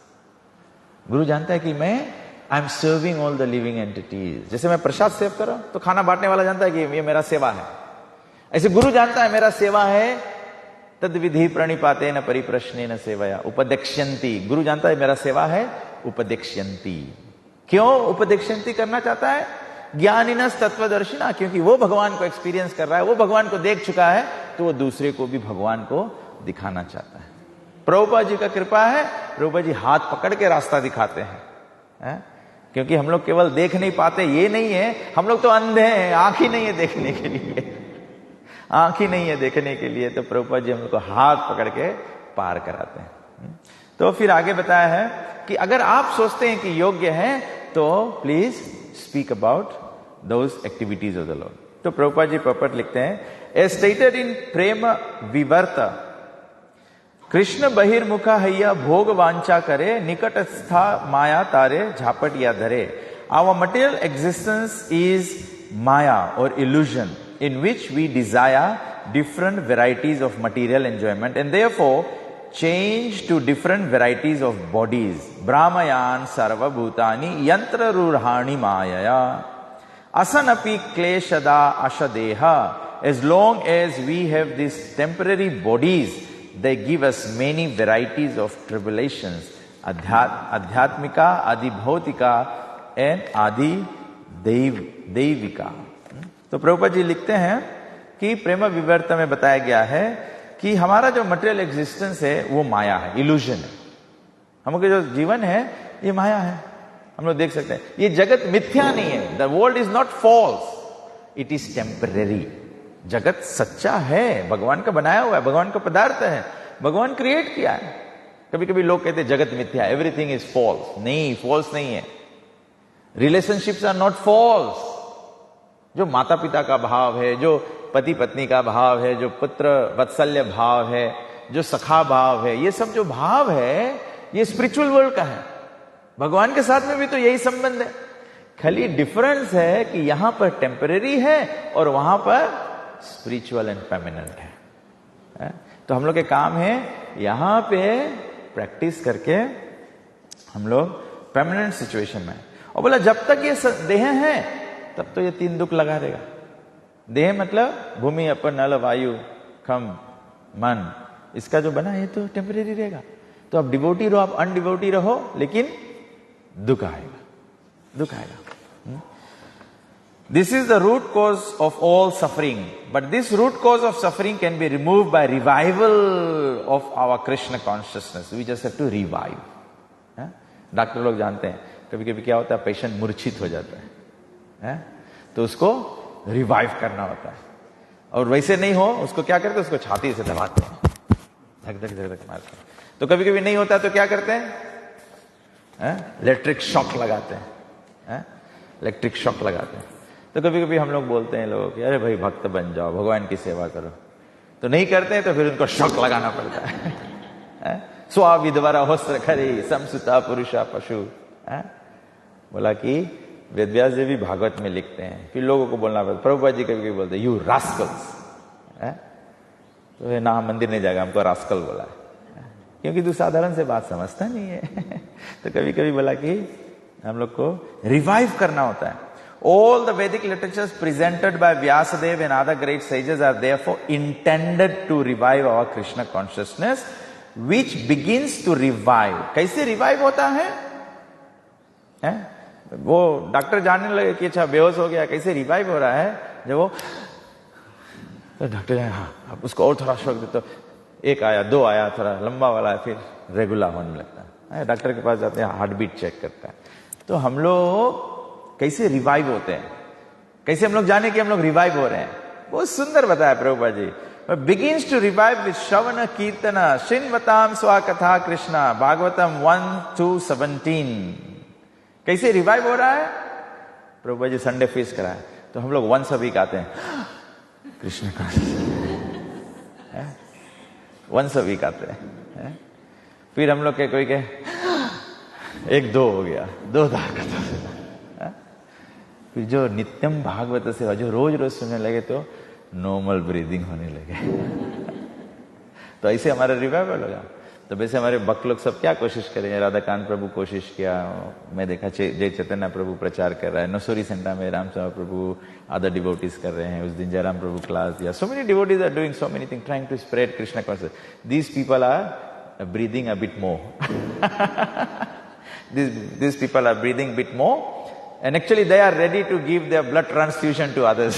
Speaker 1: गुरु जानता है कि मैं I am serving all the living entities. जैसे मैं प्रसाद सेव कर रहा हूं तो खाना बांटने वाला जानता है कि ये मेरा सेवा है. ऐसे गुरु जानता है मेरा सेवा है. तद विधि प्रणिपाते न परिप्रश्ने न सेवया उपदेक्ष्यंती. गुरु जानता है मेरा सेवा है उपदेक्ष्यंती. क्यों उपदेक्ष्यंती करना चाहता है? ज्ञानिनस तत्वदर्शिना, क्योंकि वो भगवान को एक्सपीरियंस कर रहा है, वो भगवान को देख चुका है, तो वो दूसरे को भी भगवान को दिखाना चाहता है. प्रभुपाद जी का कृपा है, प्रभुपाद जी हाथ पकड़ के रास्ता दिखाते हैं. क्योंकि हम लोग केवल देख नहीं पाते ये नहीं है, हम लोग तो अंधे हैं, आंख ही नहीं है देखने के लिए, आंख ही नहीं है देखने के लिए. तो प्रभुपाद जी हम लोग को हाथ पकड़ के पार कराते हैं. तो फिर आगे बताया है कि अगर आप सोचते हैं कि योग्य है तो please speak about those activities of the Lord. तो प्रभुपाद जी पर्पट लिखते हैं एज स्टेटेड इन प्रेम विवर्त कृष्ण बहिर्मुखा हैया भोग वांछा करे निकटस्था माया तारे झापट या धरे. आवर मटेरियल एग्जिस्टेंस इज माया और illusion in which we desire different varieties of material enjoyment and therefore change to different varieties of bodies. Brahmayan sarva bhutani yantra rurhani mayaya asanapi kleshada ashadeha. As long as we have these temporary bodies, they give us many varieties of tribulations. Adhyatmika, adibhautika and adi deivika. तो प्रभुपाद जी लिखते हैं कि प्रेम विवर्त में बताया गया है कि हमारा जो मटेरियल एग्जिस्टेंस है वो माया है, इल्यूजन है. हम लोग जो जीवन है ये माया है. हम लोग देख सकते हैं ये जगत मिथ्या नहीं है. The world is not false, it is temporary. जगत सच्चा है, भगवान का बनाया हुआ है, भगवान का पदार्थ है, भगवान क्रिएट किया है. कभी कभी लोग कहते हैं जगत मिथ्या, एवरीथिंग इज फॉल्स. नहीं, फॉल्स नहीं है. Relationships are not false. जो माता पिता का भाव है, जो पति पत्नी का भाव है, जो पुत्र वत्सल्य भाव है, जो सखा भाव है, ये सब जो भाव है ये स्पिरिचुअल वर्ल्ड का है. भगवान के साथ में भी तो यही संबंध है. खाली डिफरेंस है कि यहां पर टेम्परेरी है और वहां पर स्पिरिचुअल एंड परमानेंट है. तो हम लोग के काम है यहां पे प्रैक्टिस करके हम लोग परमानेंट सिचुएशन में. और बोला जब तक ये देह है तब तो ये तीन दुख लगा रहेगा. देह मतलब भूमि अपन नल वायु खम मन, इसका जो बना है तो टेम्परेरी रहेगा. तो आप डिवोटी रहो, आप अनडिवोटी रहो, लेकिन दुख आएगा, दुख आएगा. This is the root cause of all suffering, but this root cause of suffering can be remove by revival of our Krishna consciousness. We just have to revive. Doctor लोग जानते हैं कभी कभी क्या होता है, पेशेंट मूर्छित हो जाता है, तो उसको रिवाइव करना होता है. और वैसे नहीं हो उसको क्या करते हैं, उसको छाती से दबाते हैं, धक धक धक धक मारते हैं. तो कभी कभी नहीं होता तो क्या करते हैं, इलेक्ट्रिक शॉक लगाते हैं. इलेक्ट्रिक शॉक लगाते हैं. तो कभी कभी हम लोग बोलते हैं लोगों कि अरे भाई भक्त बन जाओ, भगवान की सेवा करो. तो नहीं करते हैं तो फिर उनको शॉक लगाना पड़ता है. स्वाविद्वरा होस्त्र खरी समसुता पुरुषा पशु. बोला कि वेदव्यास जी भी भागवत में लिखते हैं, फिर लोगों को बोलना पड़ता. प्रभुपाद जी कभी कभी बोलते यू रास्कल्स, तो ना हम मंदिर नहीं जाएगा, हमको रास्कल बोला है, क्योंकि तू साधारण से बात समझता नहीं है। तो कभी कभी बोला कि हम लोग को रिवाइव करना होता है। All the Vedic literatures presented by Vyasadeva and other great sages are therefore intended to revive our Krishna consciousness, which begins to revive. कैसे रिवाइव होता है? वो डॉक्टर जानने लगे कि अच्छा बेहोश हो गया, कैसे रिवाइव हो रहा है? जब वो तो डॉक्टर हाँ आप उसको और थोड़ा शौक दे, तो एक आया, दो आया, थोड़ा लंबा वाला है, फिर रेगुलर होने लगता है। डॉक्टर के पास जाते हैं, हार्ट बीट चेक करता है। तो हम लोग कैसे रिवाइव होते हैं, कैसे हम लोग जाने कि हम लोग रिवाइव हो रहे हैं? बहुत सुंदर बताया Prabhupada ji. Begins to revive with श्रवण कीर्तन शृण्वताम स्वाकथा कृष्णा, भागवतम 1-17। कैसे रिवाइव हो रहा है? प्रभुपाद जी संडे फीस कराए, तो हम लोग वंस अ वीक आते हैं कृष्ण का, वंस अ वीक आते हैं। फिर हम लोग के कोई के 1-2 हो गया, 2 दाखता। फिर जो नित्यम भागवत सेवा जो रोज रोज सुनने लगे तो नॉर्मल ब्रीदिंग होने लगे। तो ऐसे हमारा रिवाइवल होगा। तो वैसे हमारे भक्त लोग सब क्या कोशिश करें? राधाकांत प्रभु कोशिश किया, मैं देखा जय चैतन्य प्रभु प्रचार कर रहा है, नसोरी सेंटा में रामचंद्र प्रभु अदर डिवोटीज कर रहे हैं, उस दिन जयराम प्रभु क्लास दिया। So many devotees are doing so many thing trying to spread Krishna consciousness. These people are breathing a bit more. These people are breathing bit more, and actually they are ready to give their blood transfusion to others.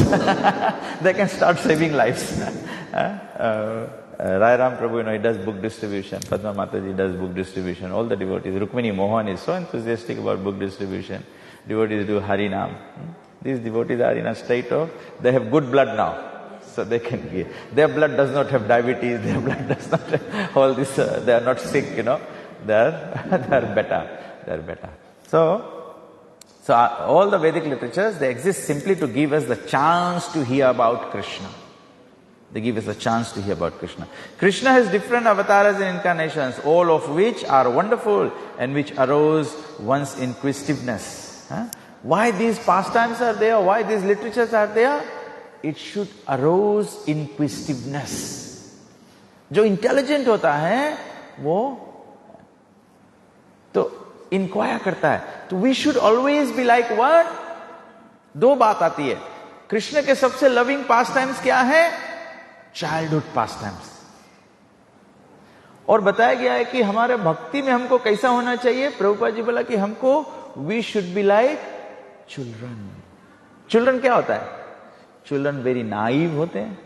Speaker 1: They can start saving lives. Rai Ram Prabhu, he does book distribution. Padma Mataji does book distribution. All the devotees. Rukmini Mohan is so enthusiastic about book distribution. Devotees do Harinam. These devotees are in a state of, they have good blood now. So they can give. Their blood does not have diabetes. Their blood does not have all this. They are not sick, They are better. They're better. So all the Vedic literatures, they exist simply to give us the chance to hear about Krishna. They give us a chance to hear about Krishna. Krishna has different avatars and incarnations, all of which are wonderful and which arouse one's inquisitiveness. Why these pastimes are there? Why these literatures are there? It should arouse inquisitiveness. जो intelligent होता है वो तो inquire करता है। तो we should always be like what? 2 बात आती है। कृष्ण के सबसे लविंग पास टाइम्स क्या है? चाइल्डहुड पास टाइम्स। और बताया गया है कि हमारे भक्ति में हमको कैसा होना चाहिए? प्रभुपाद जी बोला कि हमको we should be like children. Children क्या होता है? चिल्ड्रन वेरी नाइव होते हैं,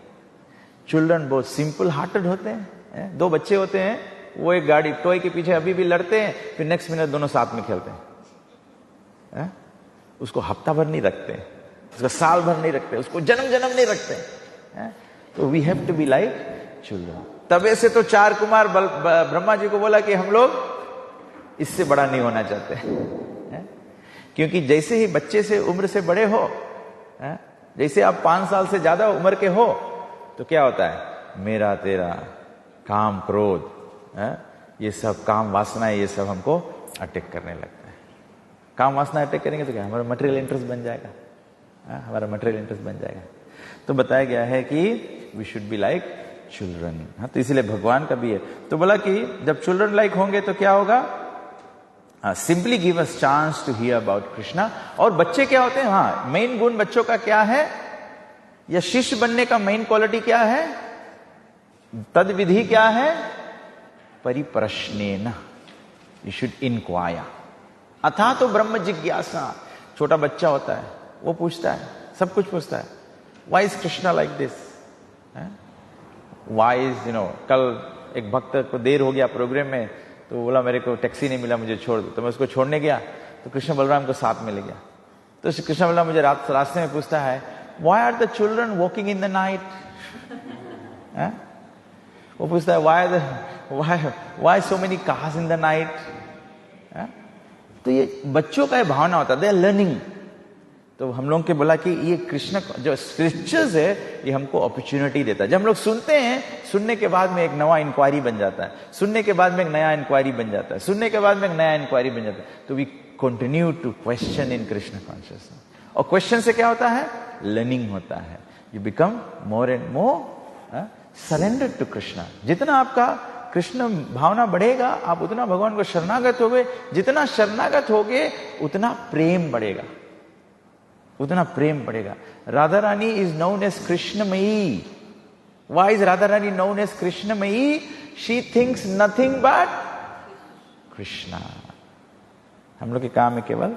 Speaker 1: चिल्ड्रन बहुत सिंपल हार्टेड होते हैं। 2 बच्चे होते हैं, वो एक गाड़ी टॉय के पीछे अभी भी लड़ते हैं, फिर नेक्स्ट मिनट दोनों साथ में खेलते हैं। उसको हफ्ता भर नहीं रखते, उसको साल भर नहीं रखते, उसको जन्म जन्म नहीं रखते। तो we have to be like children. तबे से तो 4 कुमार ब्रह्मा जी को बोला कि हम लोग इससे बड़ा नहीं होना चाहते, क्योंकि जैसे ही बच्चे से उम्र से बड़े हो, जैसे आप 5 साल से ज्यादा उम्र के हो, तो क्या होता है? मेरा तेरा काम क्रोध, ये सब काम वासनाएं, ये सब हमको अटैक करने लगता है। काम वासना अटैक करेंगे तो क्या? हमारा मटेरियल इंटरेस्ट बन जाएगा, हमारा मटेरियल इंटरेस्ट बन जाएगा। तो बताया गया है कि we should be like children. तो इसलिए भगवान का भी है। तो बोला कि जब चिल्ड्रन लाइक होंगे तो क्या होगा? Simply give us chance to hear about Krishna. और बच्चे क्या होते हैं? मेन गुण बच्चों का क्या है, या शिष्य बनने का मेन क्वालिटी क्या है, तद विधि क्या है? परिप्रश्नेन, यू शुड इंक्वायर। अथा तो ब्रह्म जिज्ञासा। छोटा बच्चा होता है, वो पूछता है, सब कुछ पूछता है, why is Krishna like this, why is कल एक भक्त को देर हो गया प्रोग्राम में, तो बोला मेरे को टैक्सी नहीं मिला, मुझे छोड़ दो। तो मैं उसको छोड़ने गया तो कृष्ण बलराम को साथ में ले गया। तो कृष्ण बलराम मुझे रास्ते में पूछता है, why are the children walking in the night? वो पूछता है why so many cars in the night? तो ये बच्चों का भावना होता है, they are learning। तो हम लोगों के बोला कि ये कृष्ण जो स्क्रिप्चर्स है, ये हमको अपॉर्चुनिटी देता है। जब हम लोग सुनते हैं, सुनने के बाद में एक नया इंक्वायरी बन जाता है, सुनने के बाद में एक नया इंक्वायरी बन जाता है, सुनने के बाद में एक नया इंक्वायरी बन जाता है। तो we continue to question in Krishna consciousness. और क्वेश्चन से क्या होता है? लर्निंग होता है। You become more and more surrender to Krishna. जितना आपका कृष्ण भावना बढ़ेगा, आप उतना भगवान को शरणागत होगे। जितना शरणागत होगे उतना प्रेम बढ़ेगा, उतना प्रेम बढ़ेगा। Radha Rani is known as Krishnamayi. Why is Radha Rani known as Krishnamayi? She thinks nothing but Krishna. हम लोग के काम है केवल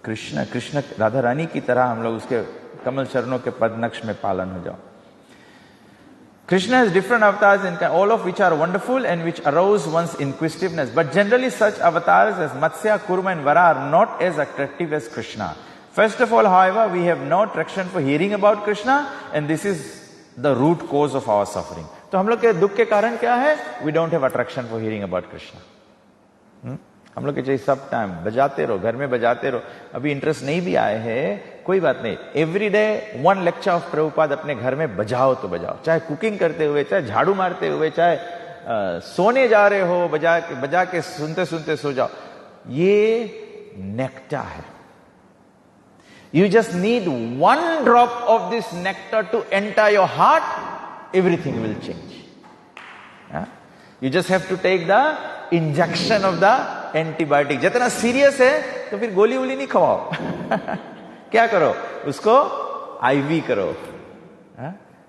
Speaker 1: कृष्ण। कृष्ण राधा रानी की तरह हम लोग उसके कमल चरणों के पदनक्ष में पालन हो जाओ। Krishna has different avatars, in all of which are wonderful and which arouse one's inquisitiveness. But generally such avatars as Matsya, Kurma and Vara are not as attractive as Krishna. First of all, however, we have no attraction for hearing about Krishna, and this is the root cause of our suffering. तो हम लोग के दुख के कारण क्या है? We don't have attraction for hearing about Krishna. हम लोग के चाहिए सब टाइम बजाते रहो, घर में बजाते रहो। अभी इंटरेस्ट नहीं भी आए हैं, कोई बात नहीं। Every day 1 lecture of Prabhupada अपने घर में बजाओ तो बजाओ, चाहे कुकिंग करते हुए, चाहे झाड़ू मारते हुए, चाहे सोने जा रहे हो, बजा के सुनते सुनते सो जाओ। ये नेक्टर है। You just need 1 drop of this nectar to enter your heart, everything will change. You just have to take the injection of the antibiotic. जितना सीरियस है तो फिर गोली वोली नहीं खवाओ। क्या करो? उसको आईवी करो।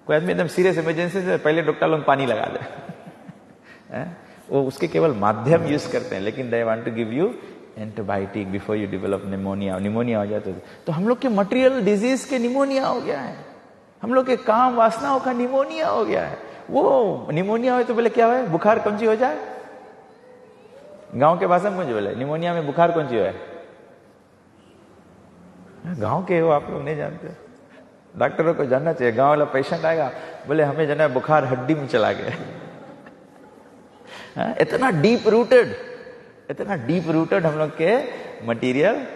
Speaker 1: कोई आदमी एकदम सीरियस इमरजेंसी से पहले डॉक्टर लोग पानी लगा दे। वो उसके केवल माध्यम यूज करते हैं, लेकिन they want to give you antibiotic before you develop pneumonia. Pneumonia हो जाता है तो हम लोग के मटेरियल डिजीज के निमोनिया हो गया है, हम लोग के काम वासनाओं का निमोनिया हो गया है। वो निमोनिया हो तो बोले क्या है? बुखार कौन सी हो जाए? गांव के भाषा में मुझे बोले निमोनिया में बुखार कौन सी है? गांव के हो आप लोग नहीं जानते, डॉक्टरों को जानना चाहिए। गांव वाला पेशेंट आएगा बोले हमें जाना है बुखार हड्डी में चला गया। इतना डीप रूटेड, इतना डीप रूटेड हम लोग के मटेरियल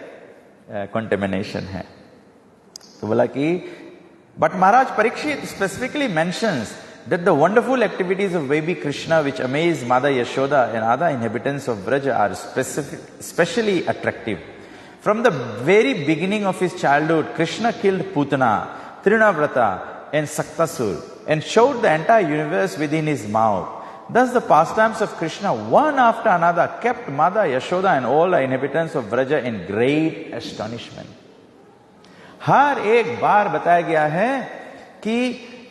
Speaker 1: कंटेमिनेशन है। तो बोला कि but Maharaj Parikshit specifically mentions that the wonderful activities of baby Krishna which amaze Mother Yashoda and other inhabitants of Braja are specially attractive. From the very beginning of his childhood, Krishna killed Putana, Trinavrata and Saktasur and showed the entire universe within his mouth. Thus the pastimes of Krishna, one after another, kept Mother Yashoda and all the inhabitants of Braja in great astonishment. हर एक बार बताया गया है कि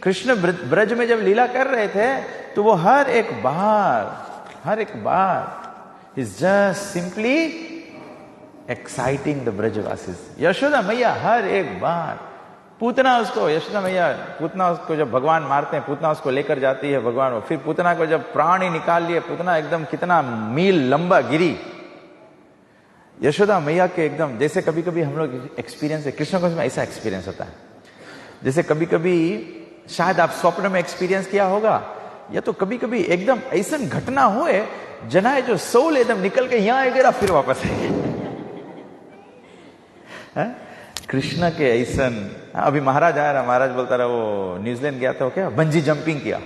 Speaker 1: कृष्ण ब्रज में जब लीला कर रहे थे तो वो हर एक बार is just simply exciting the Brajavasis. Yashoda Maiya हर एक बार, पूतना उसको, यशोदा मैया पूतना उसको जब भगवान मारते हैं, पूतना उसको लेकर जाती है भगवान, फिर पूतना को जब प्राण ही निकाल लिए, पूतना एकदम कितना मील लंबा गिरी। यशोदा मैया के एकदम जैसे कभी कभी हम लोग एक्सपीरियंस है, कृष्ण को ऐसा एक्सपीरियंस होता है जैसे कभी कभी शायद आप स्वप्न में एक्सपीरियंस किया होगा, या तो कभी कभी एकदम ऐसा घटना हुए जनाए जो सोल एकदम निकल के यहां गिरा फिर वापस आए। कृष्ण के ऐसा। अभी महाराज आया रहा, महाराज बोलता रहा वो न्यूजीलैंड गया था, क्या बंजी जंपिंग किया,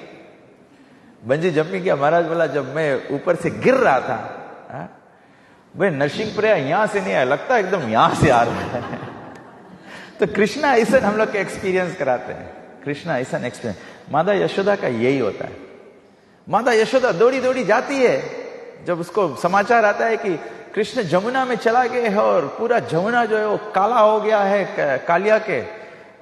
Speaker 1: बंजी जंपिंग किया। महाराज बोला जब मैं ऊपर से गिर रहा था, भाई नरसिंहपुरा यहां से नहीं आया, लगता एकदम यहां से आ रहा है। तो कृष्णा ऐसा हम लोग के एक्सपीरियंस कराते हैं, कृष्णा ऐसा एक्सपीरियंस। माता यशोदा का यही होता है। माता यशोदा दौड़ी दौड़ी जाती है, जब उसको समाचार आता है कि कृष्ण जमुना में चला गए है और पूरा जमुना जो है वो काला हो गया है कालिया के,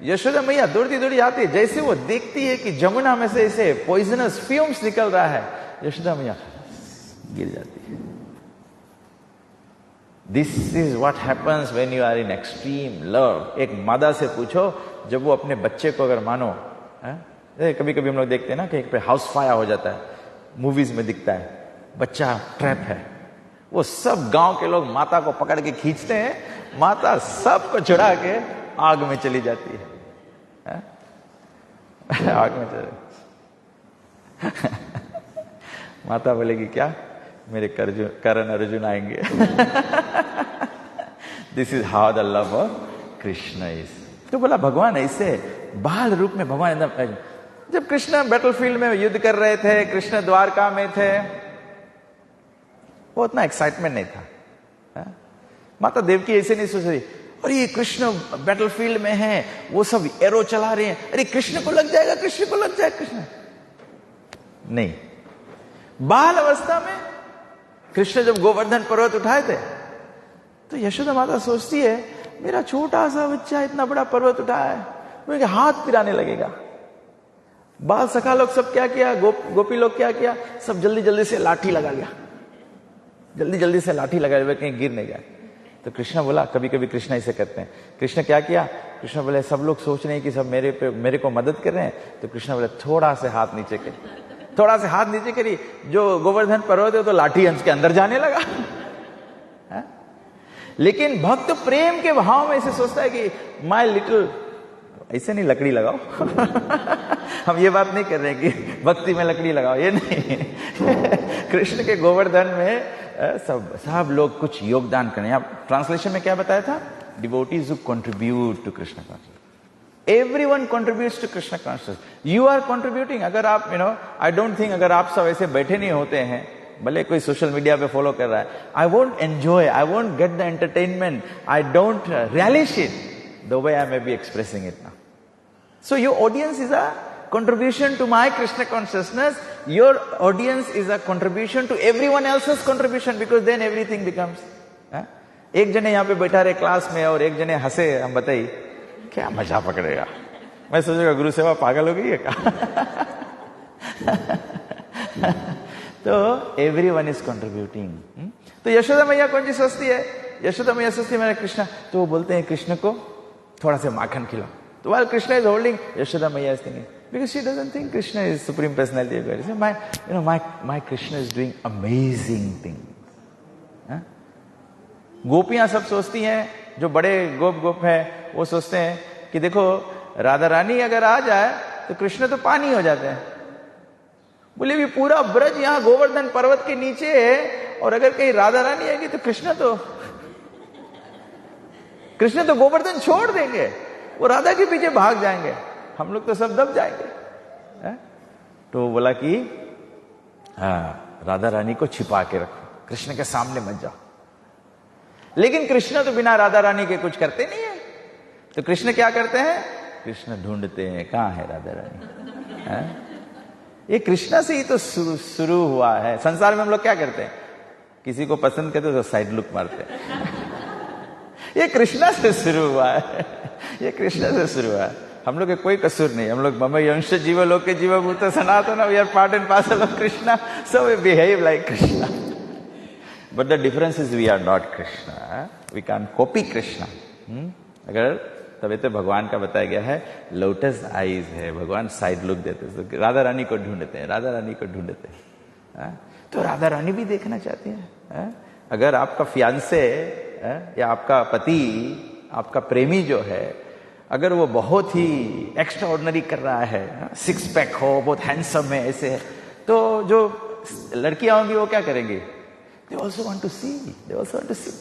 Speaker 1: यशोदा मैया दौड़ती दौड़ी आती है। जैसे वो देखती है कि जमुना में से ऐसे पॉइजनस फ्यूम्स निकल रहा है, यशोदा मैया गिर जाती है। This is what happens when you are in extreme love. एक मादा से पूछो जब वो अपने बच्चे को अगर मानो, कभी कभी हम लोग देखते हैं ना कहीं पे हाउस फायर हो जाता है, मूवीज में दिखता है, बच्चा ट्रैप है, वो सब गांव के लोग माता को पकड़ के खींचते हैं, माता सबको चढ़ा के आग में चली जाती है, आग में चले। माता बोलेगी क्या, मेरे करण अर्जुन आएंगे। This is how the love of Krishna is. तो बोला भगवान ऐसे बाल रूप में भगवान एकदम, जब कृष्ण बैटलफील्ड में युद्ध कर रहे थे, कृष्ण द्वारका में थे, वो उतना एक्साइटमेंट नहीं था। माता देवकी ऐसे नहीं सोच रही और ये कृष्ण बैटलफील्ड में है, वो सब एरो चला रहे हैं, अरे कृष्ण को लग जाएगा, कृष्ण को लग जाएगा। कृष्ण नहीं। बाल अवस्था में कृष्ण जब गोवर्धन पर्वत उठाए थे तो यशोदा माता सोचती है मेरा छोटा सा बच्चा इतना बड़ा पर्वत उठाया है, मुझे हाथ पिराने लगेगा। बाल सखा लोग सब क्या किया, गोपी लोग क्या किया, सब जल्दी जल्दी से लाठी लगा लिया, जल्दी जल्दी से लाठी लगा लिया कहीं गिर नहीं जाए। तो कृष्ण बोला, कभी कभी कृष्ण ऐसे करते हैं। कृष्ण क्या किया, कृष्ण बोले सब लोग सोच रहे हैं कि सब मेरे को मदद कर रहे हैं, तो कृष्ण बोले थोड़ा से हाथ नीचे करिए, थोड़ा से हाथ नीचे करिए, जो गोवर्धन पर्वत है तो लाठी अंश के अंदर जाने लगा। है? लेकिन भक्त प्रेम के भाव में ऐसे सोचता है कि माय लिटिल, ऐसे नहीं लकड़ी लगाओ हम ये बात नहीं कर रहे हैं कि भक्ति में लकड़ी लगाओ, ये नहीं कृष्ण के गोवर्धन में सब लोग कुछ योगदान करें। आप ट्रांसलेशन में क्या बताया था, devotees who contribute to Krishna consciousness, everyone contributes to Krishna consciousness, you are contributing. अगर आप आई डोंट थिंक अगर आप सब ऐसे बैठे नहीं होते हैं, भले कोई सोशल मीडिया पे फॉलो कर रहा है, I won't enjoy, I won't get the entertainment, I don't relish it the way I may be expressing it now. So your audience is a contribution to my Krishna consciousness. Your audience is a contribution to everyone else's contribution, because then everything becomes. एक जने यहाँ पे बैठा रहे class में और एक जने हंसे, हम बताइए क्या मजा पकड़ेगा। मैं सोचेगा गुरु सेवा पागल हो गई है क्या तो everyone is contributing. तो यशोदा मैया कौन सी सोचती है, यशोदा मैया सोचती है मेरा कृष्णा, तो वो बोलते हैं कृष्ण को थोड़ा सा माखन खिलाओ। So while Krishna is holding, Yashoda Maya is thinking, because she doesn't think Krishna is Supreme Personality of God. She says, my Krishna is doing amazing things. गोपियां सब सोचती हैं, जो बड़े गोप है वो सोचते हैं कि देखो राधा रानी अगर आ जाए तो कृष्ण तो पानी हो जाते हैं। बोले भी पूरा ब्रज यहाँ गोवर्धन पर्वत के नीचे है, और अगर कहीं राधा रानी आएगी तो कृष्ण तो गोवर्धन छोड़ देंगे, वो राधा के पीछे भाग जाएंगे, हम लोग तो सब दब जाएंगे। तो बोला कि राधा रानी को छिपा के रखो, कृष्ण के सामने मत जाओ। लेकिन कृष्ण तो बिना राधा रानी के कुछ करते नहीं है, तो कृष्ण क्या करते हैं, कृष्ण ढूंढते हैं कहां है राधा रानी। ये कृष्ण से ही तो शुरू हुआ है। संसार में हम लोग क्या करते हैं, किसी को पसंद करते तो साइड लुक मारते हैं ये कृष्णा से शुरू हुआ है, ये कृष्णा से शुरू हुआ है। हम लोग के कोई कसूर नहीं, हम लोग मम यंश जीव लोके जीवभूत सनातन, we are part and parcel of Krishna, so we behave like Krishna, but the difference is we are not Krishna, we can copy Krishna. अगर तभी तो भगवान का बताया गया है लोटस आईज है, भगवान साइड लुक देते हैं, तो राधा रानी को ढूंढते हैं, राधा रानी को ढूंढते हैं। तो राधा रानी भी देखना चाहती है। अगर आपका फियांसे या आपका पति, आपका प्रेमी जो है, अगर वो बहुत ही एक्स्ट्रा ऑर्डिनरी कर रहा है, सिक्स पैक हो, बहुत हैंडसम है, ऐसे है, तो जो लड़कियां होंगी वो क्या करेंगी, they also want to see, they also want to see.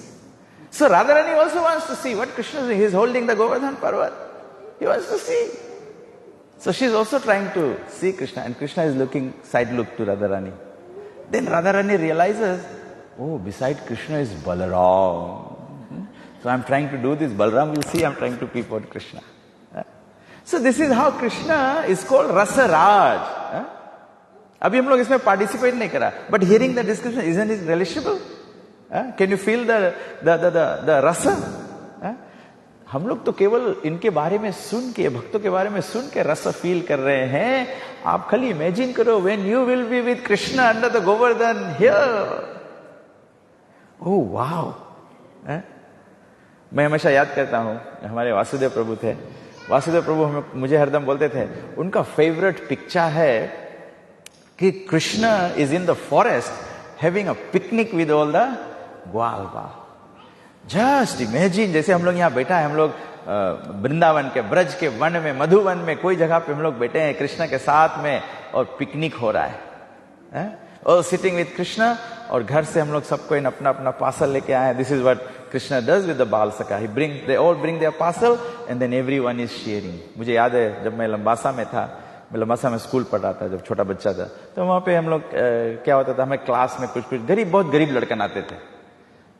Speaker 1: So Radha Rani also wants to see what Krishna is holding the Govardhan पर्वत, he wants to see. So she is also trying to see Krishna, and Krishna is looking side look to Radharani. Then Radharani realizes, oh, beside Krishna is Balaram. So I am trying to do this. Balaram will see I am trying to peep out Krishna. So this is how Krishna is called Rasa Raj. अभी हम लोग इसमें participate नहीं करा, but hearing the description, isn't it relishable? Can you feel the rasa? हम लोग तो केवल इनके बारे में सुन के, भक्तों के बारे में सुन के रस फील कर रहे हैं. आप खाली इमेजिन करो, when you will be with Krishna under the Govardhan here. Oh wow! मैं हमेशा याद करता हूँ, हमारे वासुदेव प्रभु थे. वासुदेव प्रभु मुझे हरदम बोलते थे, उनका फेवरेट पिक्चर है कि Krishna is in the forest having a picnic with all the ग्वाल बाल. जस्ट इमेजिन, जैसे हम लोग यहाँ बैठा है, हम लोग वृंदावन के ब्रज के वन में, मधुवन में, कोई जगह पे हम लोग बैठे हैं कृष्ण के साथ में और पिकनिक हो रहा है, और सिटिंग विद कृष्ण. और घर से हम लोग सबको इन अपना अपना पार्सल लेके आए. This is what Krishna does with the बाल सखा. They all bring their parcel and then everyone is sharing. मुझे याद है जब मैं लंबासा में था, मैं लंबासा में स्कूल पढ़ा था जब छोटा बच्चा था, तो वहां पे हम लोग क्या होता था, हमें क्लास में कुछ गरीब, बहुत गरीब लड़कन आते थे.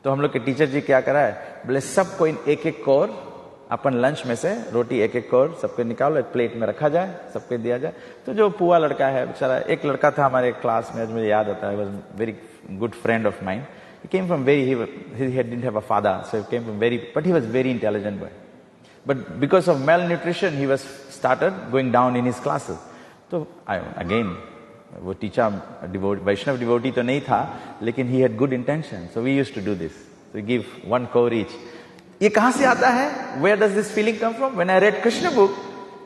Speaker 1: तो हम लोग के टीचर जी क्या करा है, बोले सबको एक एक कौर अपन लंच में से रोटी एक एक कौर सबके निकालो, एक प्लेट में रखा जाए, सबके दिया जाए। तो जो पुआ लड़का है बेचारा, एक लड़का था हमारे क्लास में, मुझे याद आता है, was very good friend of mine. He came from very, he didn't have a father, so he came from very, but he was very intelligent boy. But because of malnutrition, he was started going down in his classes. So again, वो teacher वैष्णव devotee तो नहीं था, लेकिन he had good intention. So we used to do this. So we give one kaur each. ये कहाँ से आता है? Where does this feeling come from? When I read Krishna book,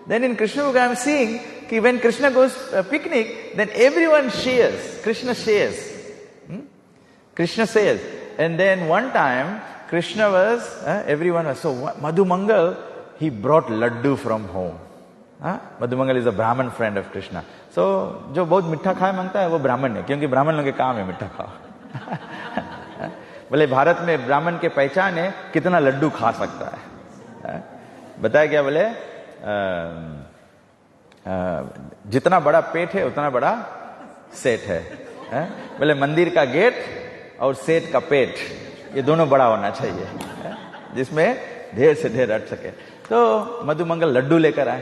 Speaker 1: then in Krishna book I am seeing कि when Krishna goes picnic, then everyone shares. Krishna shares. Krishna says, and then one time Krishna was, everyone was, so Madhu Mangal, he brought laddu from home. Madhu Mangal is a Brahmin friend of Krishna. So, जो बहुत मिठा खाए मांगता है वो ब्राह्मण है, क्योंकि ब्राह्मण लोगों के काम है मिठा खाओ। बोले भारत में ब्राह्मण के पहचान है कितना लड्डू खा सकता है। बताया क्या? बोले जितना बड़ा पेट है उतना बड़ा सेठ है। बोले मंदिर का गेट और सेठ का पेट, ये दोनों बड़ा होना चाहिए, जिसमें ढेर से ढेर रट सके। तो मधु मंगल लड्डू लेकर आए।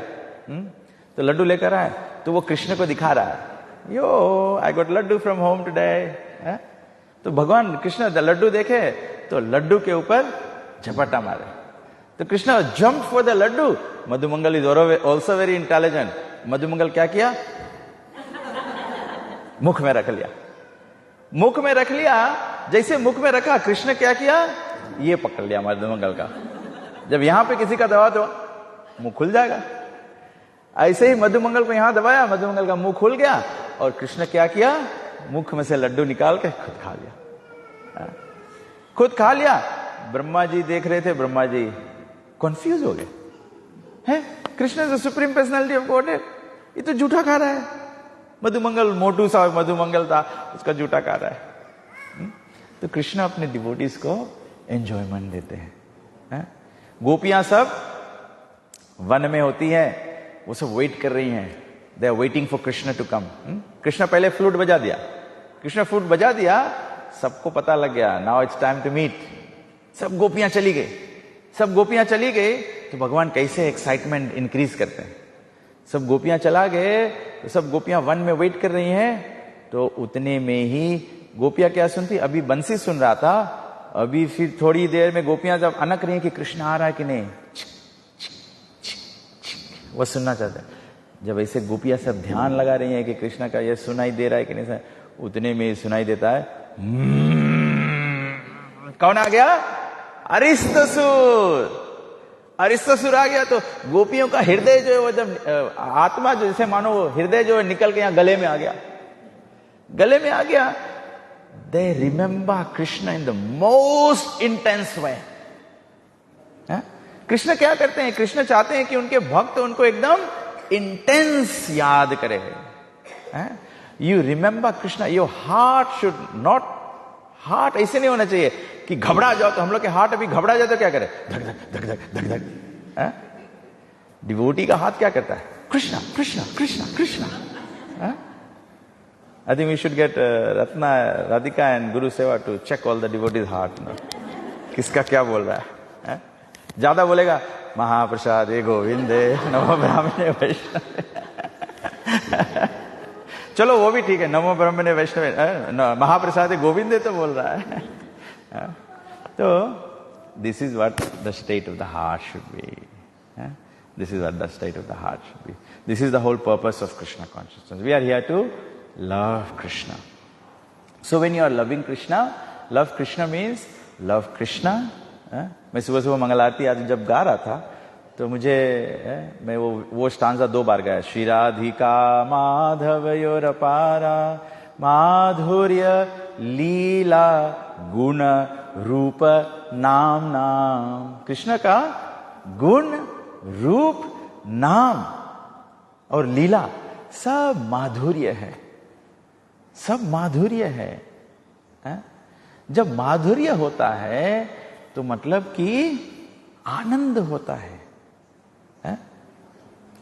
Speaker 1: तो लड्डू लेकर आए तो वो कृष्ण को दिखा रहा है, yo I got laddu from home today. तो भगवान कृष्ण लड्डू देखे तो लड्डू के ऊपर झपटा मारे। तो Krishna jump for the laddu. Madhu Mangal is also very intelligent. Madhu Mangal क्या किया? मुख में रख लिया। मुख में रख लिया, जैसे मुख में रखा, कृष्ण क्या किया? ये पकड़ लिया मधु मंगल का। जब यहां पे किसी का दबा तो मुंह खुल जाएगा, ऐसे ही मधु मंगल को यहां दबाया, मधु मंगल का मुंह खुल गया, और कृष्ण क्या किया? मुख में से लड्डू निकाल के खुद खा लिया। खुद खा लिया। ब्रह्मा जी देख रहे थे, ब्रह्मा जी कंफ्यूज हो गए, हैं Krishna is the supreme personality of godhead, ये तो जूठा खा रहा है। मधुमंगल मोटू सा मधुमंगल था, उसका जूठा खा रहा है। तो कृष्ण अपने डिवोटीज को एंजॉयमेंट देते हैं। गोपियां सब वन में होती है, वो सब वेट कर रही हैं, they are waiting for Krishna to come. Krishna पहले फ्लूट बजा दिया, कृष्ण फ्लूट बजा दिया, सबको पता लग गया now it's time to meet. सब गोपियां चली गई, सब गोपियां चली गई। तो भगवान कैसे एक्साइटमेंट इंक्रीज करते हैं। सब गोपियां चला गए तो सब गोपियां वन में वेट कर रही हैं। तो उतने में ही गोपियां क्या सुनती? अभी बंसी सुन रहा था, अभी फिर थोड़ी देर में गोपियां जब अनक रही हैं कि कृष्ण आ रहा है कि नहीं, वो सुनना चाहते हैं। जब ऐसे गोपियां सब ध्यान लगा रही हैं कि कृष्ण का ये सुनाई दे रहा है कि नहीं, उतने में सुनाई देता है, कौन आ गया? अरिष्टसूर। अरिष्टसूर आ गया। तो गोपियों का हृदय जो है वो जब आत्मा जो जैसे मानो वो हृदय जो है निकल के यहां गले में आ गया, गले में आ गया। They remember Krishna in the most intense way. Krishna क्या करते हैं? कृष्ण चाहते हैं कि उनके भक्त उनको एकदम इंटेंस याद करे। You remember Krishna, your heart should not, heart ऐसे नहीं होना चाहिए कि घबरा जाओ। तो हम लोग के हार्ट अभी घबरा जाए तो क्या करे? धक धक धक धक धक धक। डिवोटी का हाथ क्या करता है? Krishna Krishna Krishna Krishna. I think we should get Ratna Radhika and Guru Seva to check all the devotees heart. किसका क्या बोल रहा है? ज्यादा बोलेगा महाप्रसाद गोविंदे नमो ब्राह्मणे वैष्णवे। चलो वो भी ठीक है, नमो ब्राह्मणे वैष्णवे, महाप्रसाद गोविंदे तो बोल रहा है। तो this is what the state of the heart should be. This is what the state of the heart should be. This is the whole purpose of Krishna consciousness. We are here to love Krishna. So when you are loving Krishna, love Krishna means love Krishna. मैं सुबह सुबह मंगल आरती आज जब गा रहा था तो मुझे मैं वो स्टांजा 2 बार गाया। श्री राधिका माधवयोरपारा माधुर्य लीला गुण रूप नाम नाम। कृष्ण का गुण रूप नाम और लीला सब माधुर्य है, सब माधुर्य है। जब माधुर्य होता है तो मतलब कि आनंद होता है।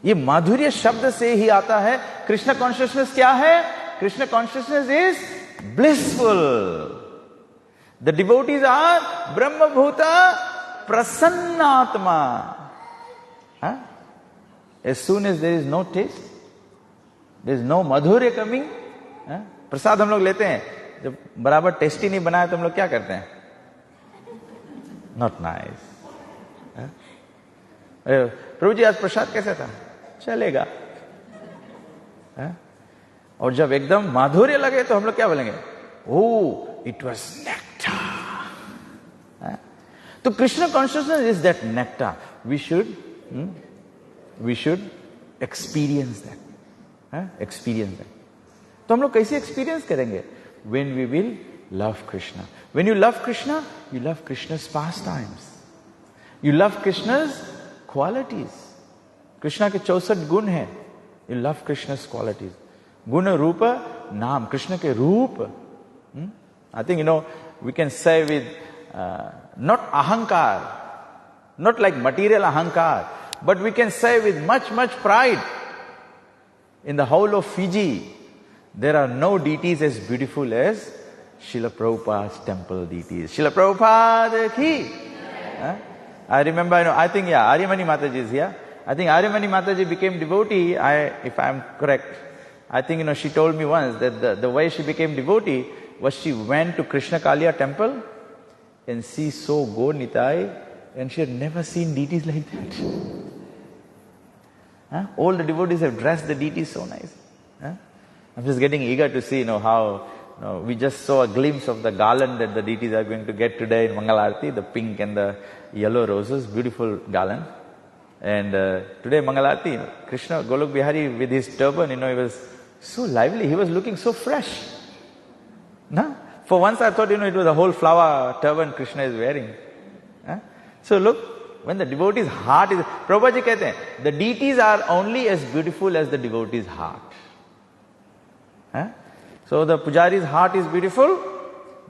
Speaker 1: ये माधुर्य शब्द से ही आता है। कृष्ण कॉन्शियसनेस क्या है? Krishna consciousness is blissful. The devotees are ब्रह्मभूता प्रसन्नात्मा। As soon as there is no taste, there is no madhurya coming, प्रसाद हम लोग लेते हैं, जब बराबर टेस्टी नहीं बनाया तो हम लोग क्या करते हैं? Not nice. प्रभु जी आज प्रसाद कैसा था? चलेगा. और जब एकदम माधुर्य लगे तो हम लोग क्या बोलेंगे? Oh, it was nectar. तो Krishna consciousness is that nectar. We should experience that. Experience that. तो हम लोग कैसे experience करेंगे? When we will love Krishna. When you love Krishna, you love Krishna's pastimes. You love Krishna's qualities. Krishna के 64 गुण हैं. You love Krishna's qualities. गुण रूप नाम, कृष्ण के रूप. I think, we can say with not ahankar, not like material ahankar, but we can say with much pride, in the whole of Fiji, there are no deities as beautiful as Srila Prabhupada's temple deities. Srila Prabhupada ki. I remember, I think, Aryamani Mataji is here. I think Aryamani Mataji became devotee, if I am correct. I think, she told me once that the way she became devotee was she went to Krishna Kaliya temple and she saw Gaur Nitai and she had never seen deities like that. All the devotees have dressed the deities so nice. I'm just getting eager to see, how we just saw a glimpse of the garland that the deities are going to get today in Mangalarti, the pink and the yellow roses, beautiful garland. And today Mangalarti, Krishna Golok Bihari with his turban, he was so lively, he was looking so fresh. No? For once I thought, it was a whole flower turban Krishna is wearing. So look, when the devotee's heart is... Prabhupada ji kehte hain, the deities are only as beautiful as the devotee's heart. So the pujari's heart is beautiful,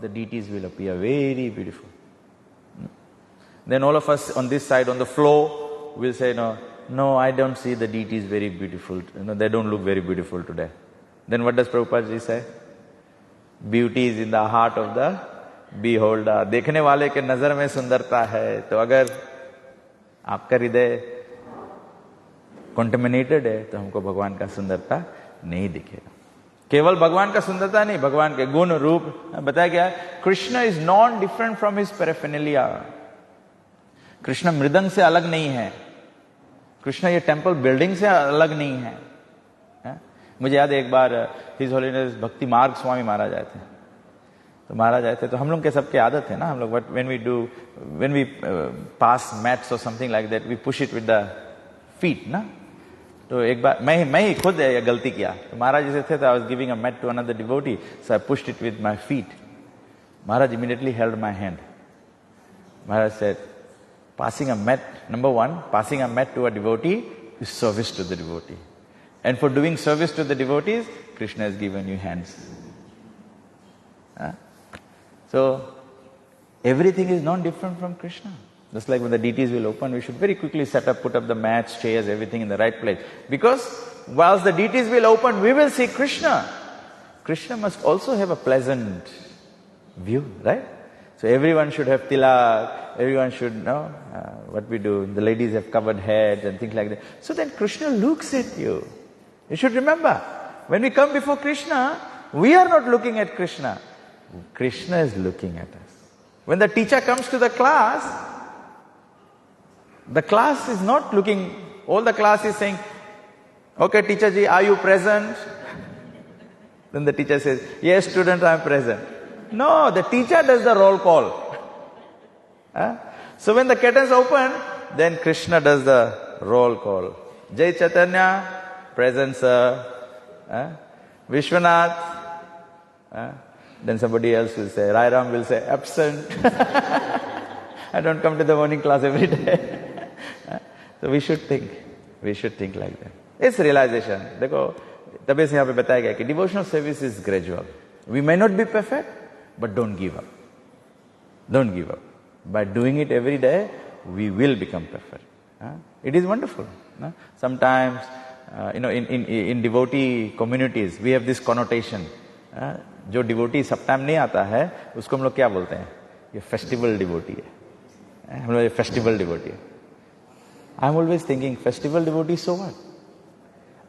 Speaker 1: the deities will appear very beautiful. Then all of us on this side, on the floor, will say, no, I don't see the deities very beautiful. They don't look very beautiful today. Then what does Prabhupada ji say? Beauty is in the heart of the beholder. देखने वाले के नजर में सुंदरता है. तो अगर आपका हृदय contaminated है, तो हमको भगवान का सुंदरता नहीं दिखेगा. केवल भगवान का सुंदरता नहीं, भगवान के गुण रूप. बताया गया है, Krishna is non different from his paraphernalia. Krishna मृदंग से अलग नहीं है. कृष्ण ये टेम्पल बिल्डिंग से अलग नहीं है. मुझे याद है एक बार हिज होलीनेस भक्ति मार्ग स्वामी महाराज आए थे. तो महाराज आए थे तो हम लोग के सबके आदत है ना, हम लोग व्हेन वी पास मैट्स और something like that we push it with the feet ना. तो एक बार मैं ही खुद ये गलती किया. तो महाराज जैसे थे, I was giving a mat to another devotee, so I pushed it with my feet. Maharaj immediately held my hand. Maharaj said, passing a mat, number one, passing a mat to a devotee is service to the devotee. And for doing service to the devotees, Krishna has given you hands. So, everything is not different from Krishna. Just like when the deities will open, we should very quickly put up the mats, chairs, everything in the right place. Because whilst the deities will open, we will see Krishna. Krishna must also have a pleasant view, right? So everyone should have tilak, everyone should know what we do. The ladies have covered heads and things like that. So then Krishna looks at you. You should remember, when we come before Krishna, we are not looking at Krishna. Krishna is looking at us. When the teacher comes to the class is not looking, all the class is saying, okay teacher ji, are you present? Then the teacher says, yes student, I am present. No, the teacher does the roll call. So when the curtains open, then Krishna does the roll call. Jai Chaitanya, present sir. Vishwanath. Then somebody else will say, Rai Ram will say, absent. I don't come to the morning class every day. So we should think like that. It's realization. देखो, तभी से यहाँ पे बताया गया कि devotional service is gradual. We may not be perfect, but don't give up. Don't give up. By doing it every day, we will become perfect. It is wonderful. Sometimes, in devotee communities, we have this connotation. जो devotee सब time नहीं आता है, उसको हम लोग क्या बोलते हैं? ये festival devotee है. हम लोग ये festival devotee है. I am always thinking festival devotee so what?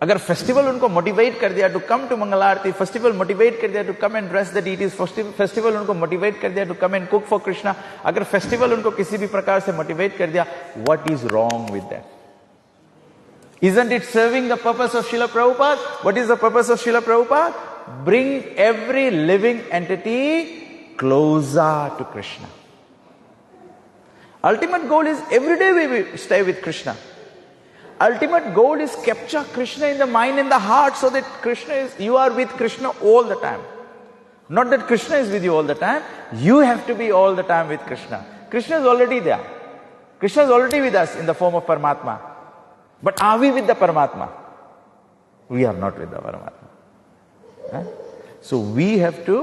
Speaker 1: अगर फेस्टिवल उनको मोटिवेट कर दिया to come to Mangal Aarti, festival motivate कर दिया to come and dress the deities, festival उनको मोटिवेट कर दिया to come and cook for Krishna, अगर फेस्टिवल उनको किसी भी प्रकार से मोटिवेट कर दिया, what is wrong with that? Isn't it serving the purpose of Srila Prabhupada? What is the purpose of Srila Prabhupada? Bring every living entity closer to Krishna. Ultimate goal is every day we stay with Krishna. Ultimate goal is capture Krishna in the mind and the heart so that you are with Krishna all the time. Not that Krishna is with you all the time. You have to be all the time with Krishna. Krishna is already there. Krishna is already with us in the form of Paramatma. But are we with the Paramatma? We are not with the Paramatma. So we have to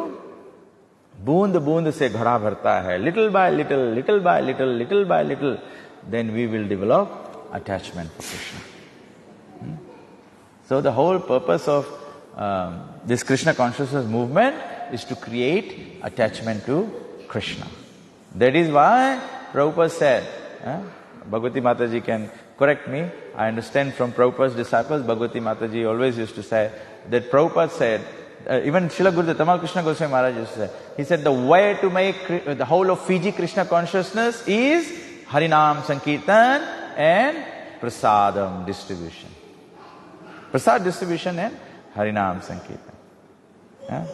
Speaker 1: बूंद बूंद से घड़ा भरता है, little by little, little by little, little by little, then we will develop attachment for Krishna. So the whole purpose of this Krishna consciousness movement is to create attachment to Krishna. That is why Prabhupada said, Bhagavati Mataji can correct me, I understand from Prabhupada's disciples, Bhagavati Mataji always used to say that Prabhupada said, even Srila Gurudev Tamal Krishna Goswami Maharaj used to say, he said the way to make the whole of Fiji Krishna consciousness is Harinam Sankirtan and Prasadam distribution. Prasad distribution and Harinam Sankirtan.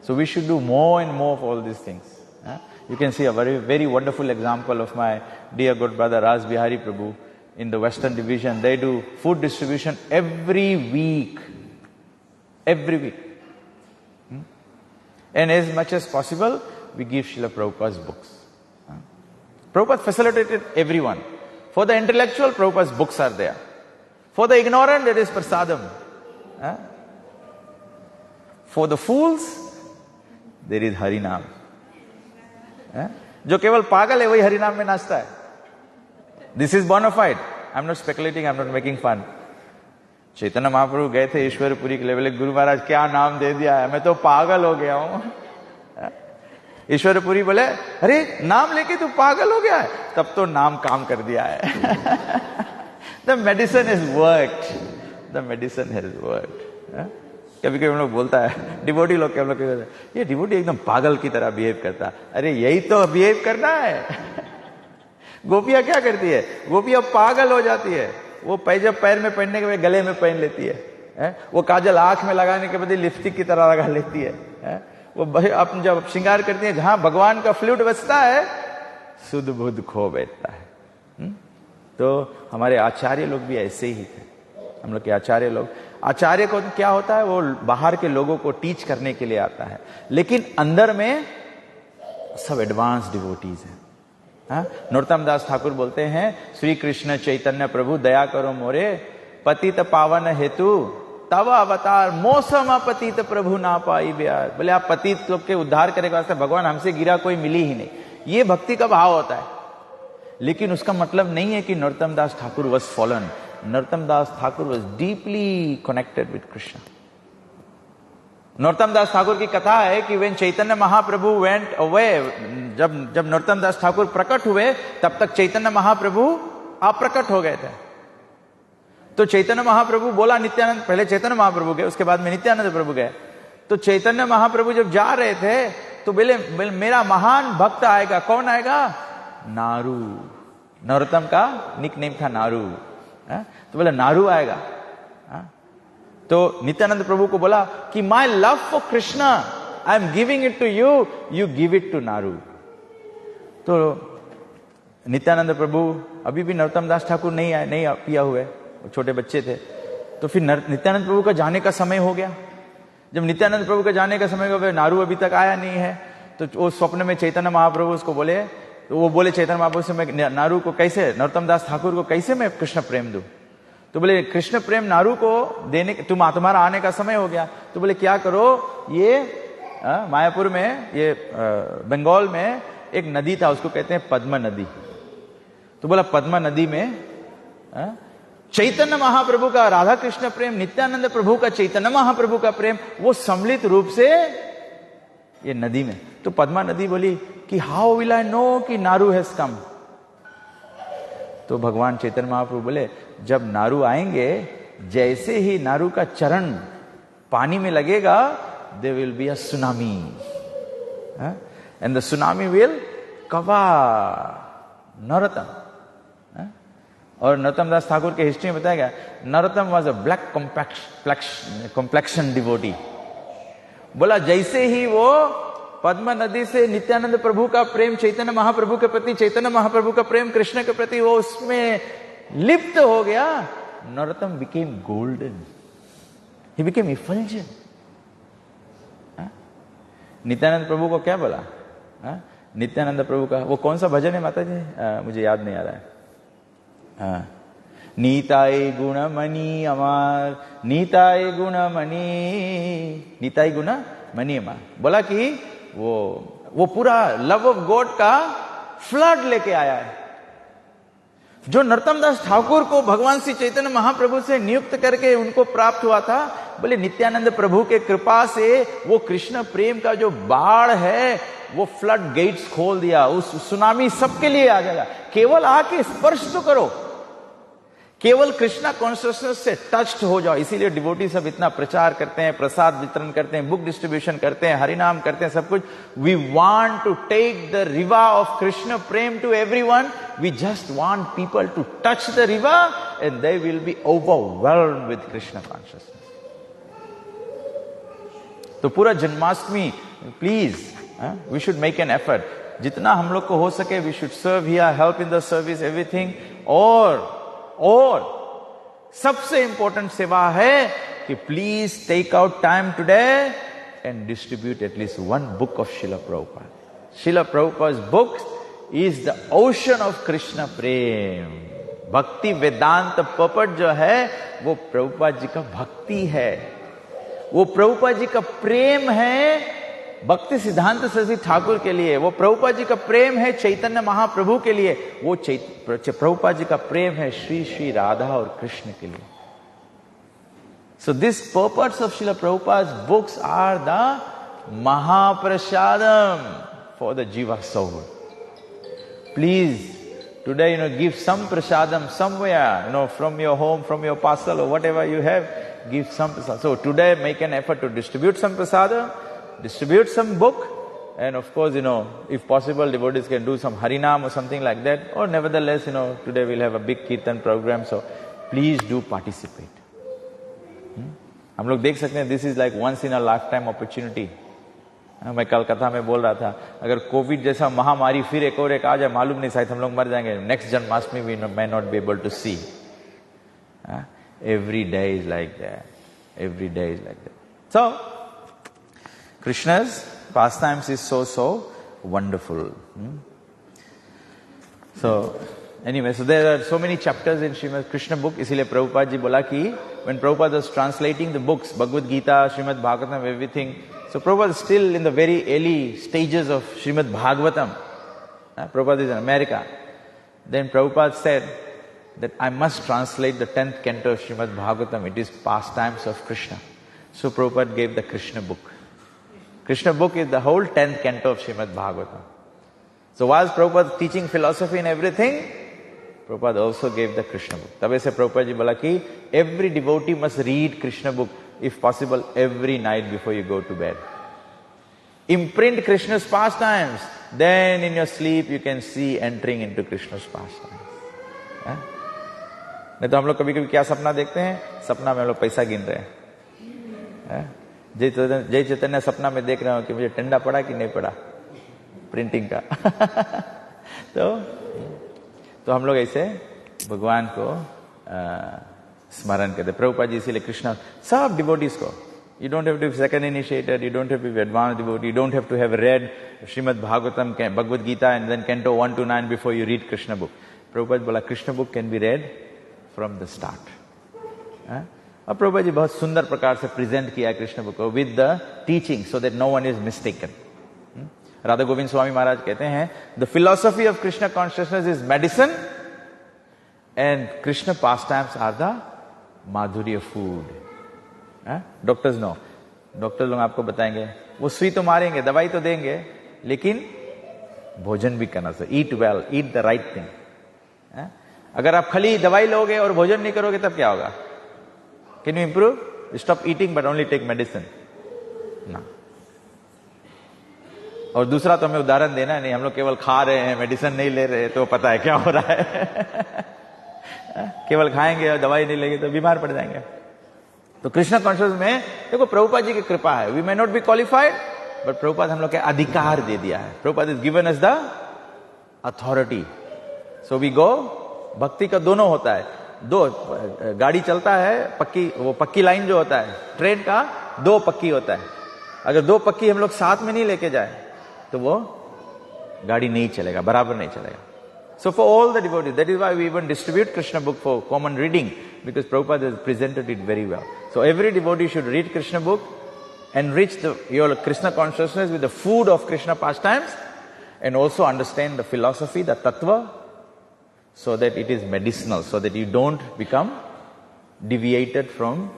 Speaker 1: So we should do more and more of all these things. You can see a very, very wonderful example of my dear good brother Ras Bihari Prabhu in the Western Division. They do food distribution every week. Every week. And as much as possible, we give Srila Prabhupada's books. Prabhupada facilitated everyone. For the intellectual, Prabhupada's books are there. For the ignorant, there is prasadam. For the fools, there is Harinam. जो केवल पागल है वही हरिनाम में नाचता है. This is bona fide. I'm not speculating, I'm not making fun. Chaitanya Mahaprabhu गए थे ईश्वरपुरी के लिए, बोले गुरु महाराज क्या नाम दे दिया है, मैं तो पागल हो गया हूं. ईश्वरपुरी बोले अरे नाम लेके तू पागल हो गया है, तब तो नाम काम कर दिया है. The medicine has worked. The medicine has worked. कभी कभी हम लोग बोलता है डिवोटी लोग के, हम लोग ये डिवोटी एकदम पागल की तरह बिहेव करता. अरे यही तो बिहेव करना है. गोपियां क्या करती है, गोपियां पागल हो जाती है. वो जब पैर में पहनने के बाद गले में पहन लेती है. वो काजल आंख में लगाने के बाद लिपस्टिक की तरह लगा लेती है. वो अपने जब श्रृंगार करती है, जहां भगवान का फ्लूट बजता है सुध बुध खो बैठता है. तो हमारे आचार्य लोग भी ऐसे ही थे. हम लोग के आचार्य लोग, आचार्य को क्या होता है, वो बाहर के लोगों को टीच करने के लिए आता है, लेकिन अंदर में सब एडवांस डिवोटीज हैं. नरोत्तम दास ठाकुर बोलते हैं श्री कृष्ण चैतन्य प्रभु दया करो मोरे, पतित पावन हेतु तब अवतार मौसम पतित प्रभु ना पाई ब्याज. बोले आप पतित लोग के उद्धार करे वास्ते भगवान हमसे गिरा कोई मिली ही नहीं. ये भक्ति का भाव होता है. लेकिन उसका मतलब नहीं है कि Narottam Das Thakur was fallen. Narottam Das Thakur was deeply connected with Krishna. Narottam Das Thakur की कथा है कि when Chaitanya Mahaprabhu went away, जब नरोत्तम दास ठाकुर प्रकट हुए तब तक चैतन्य महाप्रभु अप्रकट हो गए थे. तो चैतन्य महाप्रभु बोला नित्यानंद, पहले चैतन्य महाप्रभु गए, उसके बाद में नित्यानंद प्रभु गए. तो चैतन्य महाप्रभु जब जा रहे थे तो बोले मेरा महान भक्त आएगा. कौन आएगा? नारू. नरोत्तम का निक नेम था नारू. तो बोला नारू आएगा. तो नित्यानंद प्रभु को बोला कि my love for Krishna I am giving it to you, you give it to Naru. तो नित्यानंद प्रभु अभी भी नरोत्तम दास ठाकुर नहीं पिया हुए, छोटे बच्चे थे. तो फिर नित्यानंद प्रभु का जाने का समय हो गया. जब नित्यानंद प्रभु का जाने का समय हो गया, नारू अभी तक आया नहीं है. तो वो स्वप्न में चैतन्य महाप्रभु उसको बोले, तो वो बोले चैतन्य महाप्रभु से मैं नारू को कैसे, नरोत्तम दास ठाकुर को कैसे मैं कृष्ण प्रेम दूं. तो बोले कृष्ण प्रेम नारू को देने, तुम्हारा आने का समय हो गया. तो बोले क्या करो, ये मायापुर में, ये बंगाल में एक नदी था, उसको कहते हैं पद्मा नदी. तो बोला पद्मा नदी में चैतन्य महाप्रभु का राधा कृष्ण प्रेम, नित्यानंद प्रभु का चैतन्य महाप्रभु का प्रेम, वो सम्मिलित रूप से ये नदी में. तो पद्मा नदी बोली कि हाउ विल आई नो कि नारू हैज कम. तो भगवान चैतन्य महाप्रभु बोले, जब नारू आएंगे, जैसे ही नारू का चरण पानी में लगेगा, there will be a tsunami, and the tsunami will cover Narottam. और नरोत्तम दास ठाकुर के हिस्ट्री में बताया गया, Narottam was a black complexion devotee. बोला जैसे ही वो पद्मा नदी से नित्यानंद प्रभु का प्रेम चैतन्य महाप्रभु के प्रति, चैतन्य महाप्रभु का प्रेम कृष्ण के प्रति वो उसमें लिप्त हो गया, Narottam became golden. He became effulgent. Nityanand प्रभु को क्या बोला? नित्यानंद प्रभु का वो कौन सा भजन है माता जी? मुझे याद नहीं आ रहा है. नीताई गुणमणि अमार, नीताई गुणमणि, नीताई गुणमणि अमार. बोला कि वो पूरा लव ऑफ गॉड का फ्लड लेके आया है, जो नरोत्तम दास ठाकुर को भगवान श्री चैतन्य महाप्रभु से नियुक्त करके उनको प्राप्त हुआ था. बोले नित्यानंद प्रभु के कृपा से वो कृष्ण प्रेम का जो बाढ़ है, वो फ्लड गेट्स खोल दिया. उस सुनामी सबके लिए आ जाएगा. केवल आके स्पर्श तो करो, केवल कृष्णा कॉन्शियसनेस से टच्ड हो जाओ. इसीलिए डिवोटी सब इतना प्रचार करते हैं, प्रसाद वितरण करते हैं, बुक डिस्ट्रीब्यूशन करते हैं, हरिनाम करते हैं, सब कुछ. We want to take the river of Krishna prem to everyone. We just want people to touch the river and they will be overwhelmed with Krishna consciousness. तो पूरा Janmashtami please we should make an effort. जितना हम लोग को हो सके we should serve here, help in the service, everything. और सबसे इंपॉर्टेंट सेवा है कि please take out time today and distribute at least one book of Srila Prabhupada. Srila Prabhupada book is the ocean of Krishna प्रेम. भक्ति वेदांत पर्पट जो है वो प्रभुपाद जी का भक्ति है, वो प्रभुपाद जी का प्रेम है भक्ति सिद्धांत सरस्वती ठाकुर के लिए, वो प्रभुपाद जी का प्रेम है चैतन्य महाप्रभु के लिए, वो प्रभुपाद जी का प्रेम है श्री श्री राधा और कृष्ण के लिए. So this purpose of Srila Prabhupada books are the mahaprasadam for the jiva soul. Please today give some prasadam somewhere, from your home, from your parcel or whatever you have, give some prasadam. So today make an effort to distribute some prasadam, distribute some book, and of course, if possible, devotees can do some harinam or something like that. Or nevertheless, today we'll have a big kirtan program, so please do participate. हम लोग देख सकते हैं, this is like once in a lifetime opportunity. मैं कलकत्ता में बोल रहा था, अगर कोविड जैसा महामारी फिर एक और एक आ जाए, मालूम नहीं, शायद हम लोग मर जाएंगे. Next Janmashtami we may not be able to see. Every day is like that. Every day is like that. So, Krishna's pastimes is so wonderful. So, anyway, so there are so many chapters in Srimad Krishna book. इसीलिए प्रभुपाद जी बोला कि when Prabhupada was translating the books, Bhagavad Gita, Srimad Bhagavatam, everything, so Prabhupada is still in the very early stages of Srimad Bhagavatam. Prabhupada is in America. Then Prabhupada said that I must translate the 10th canto of Srimad Bhagavatam. It is pastimes of Krishna. So Prabhupada gave the Krishna book. Krishna book is the whole 10th canto of Srimad Bhagavatam. So while Prabhupada teaching philosophy and everything, Prabhupada also gave the Krishna book. तब ऐसे प्रभुपाद जी बोला कि every devotee must read Krishna book, if possible, every night before you go to bed. Imprint Krishna's pastimes. Then in your sleep you can see entering into Krishna's pastimes. नहीं तो हम लोग कभी कभी क्या सपना देखते हैं? सपना में हम लोग पैसा गिन रहे हैं. जय चैतन्य सपना में देख रहे हो कि मुझे टेंडा पड़ा कि नहीं पड़ा प्रिंटिंग का. तो हम लोग ऐसे भगवान को स्मरण करते. प्रभुपाद जी इसीलिए कृष्ण सब डिवोटीज को, you don't have to be second initiated, you don't have to be advanced devotee, you don't have to have read Srimad Bhagavatam, Bhagavad Gita and then canto 1 to 9 before you read Krishna book. Prabhupada बोला Krishna book can be read from the start. और प्रभुपाद जी बहुत सुंदर प्रकार से present किया Krishna book को with the teaching so that no one is mistaken. Radha Govind Swami Maharaj कहते हैं the philosophy of Krishna consciousness is medicine and Krishna pastimes are the madhurya food. Doctors no, doctor लोग आपको बताएंगे वो सुई तो मारेंगे, दवाई तो देंगे, लेकिन भोजन भी करना चाहिए. ईट well, eat the right thing. अगर आप खाली दवाई लोगे और भोजन नहीं करोगे तब क्या होगा? Can you improve? Stop eating but only take medicine ना। और दूसरा तो हमें उदाहरण देना नहीं, हम लोग केवल खा रहे हैं, मेडिसिन नहीं ले रहे, तो पता है क्या हो रहा है। केवल खाएंगे और दवाई नहीं लेंगे तो बीमार पड़ जाएंगे। तो कृष्ण कॉन्शियस में देखो प्रभुपाद जी की कृपा है। We may not be qualified but Prabhupada हम लोग के अधिकार दे दिया है। Prabhupada is given us the authority, so we go. भक्ति का दोनों होता है, दो गाड़ी चलता है पक्की, वो पक्की लाइन जो होता है ट्रेन का, दो पक्की होता है। अगर दो पक्की हम लोग साथ में नहीं लेके जाए तो वो गाड़ी नहीं चलेगा, बराबर नहीं चलेगा। So for all the devotees, that is why we even distribute Krishna book for common reading, because Prabhupada has presented it very well. So every devotee should read Krishna book, enrich your Krishna consciousness with the food of Krishna pastimes, and also understand the philosophy, the tattva, so that it is medicinal, so that you don't become deviated from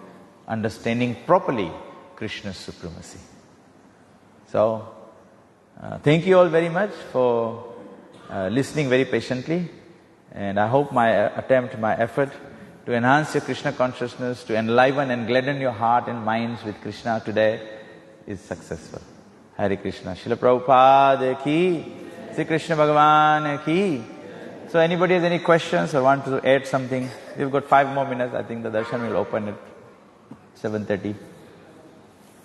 Speaker 1: understanding properly Krishna's supremacy. So, thank you all very much for listening very patiently, and I hope my attempt, my effort to enhance your Krishna consciousness, to enliven and gladden your heart and minds with Krishna today is successful. Hare Krishna. Srila Prabhupada ki, Sri Krishna Bhagavan ki. So anybody has any questions or want to add something? We've got 5 more minutes. I think the darshan will open at 7:30.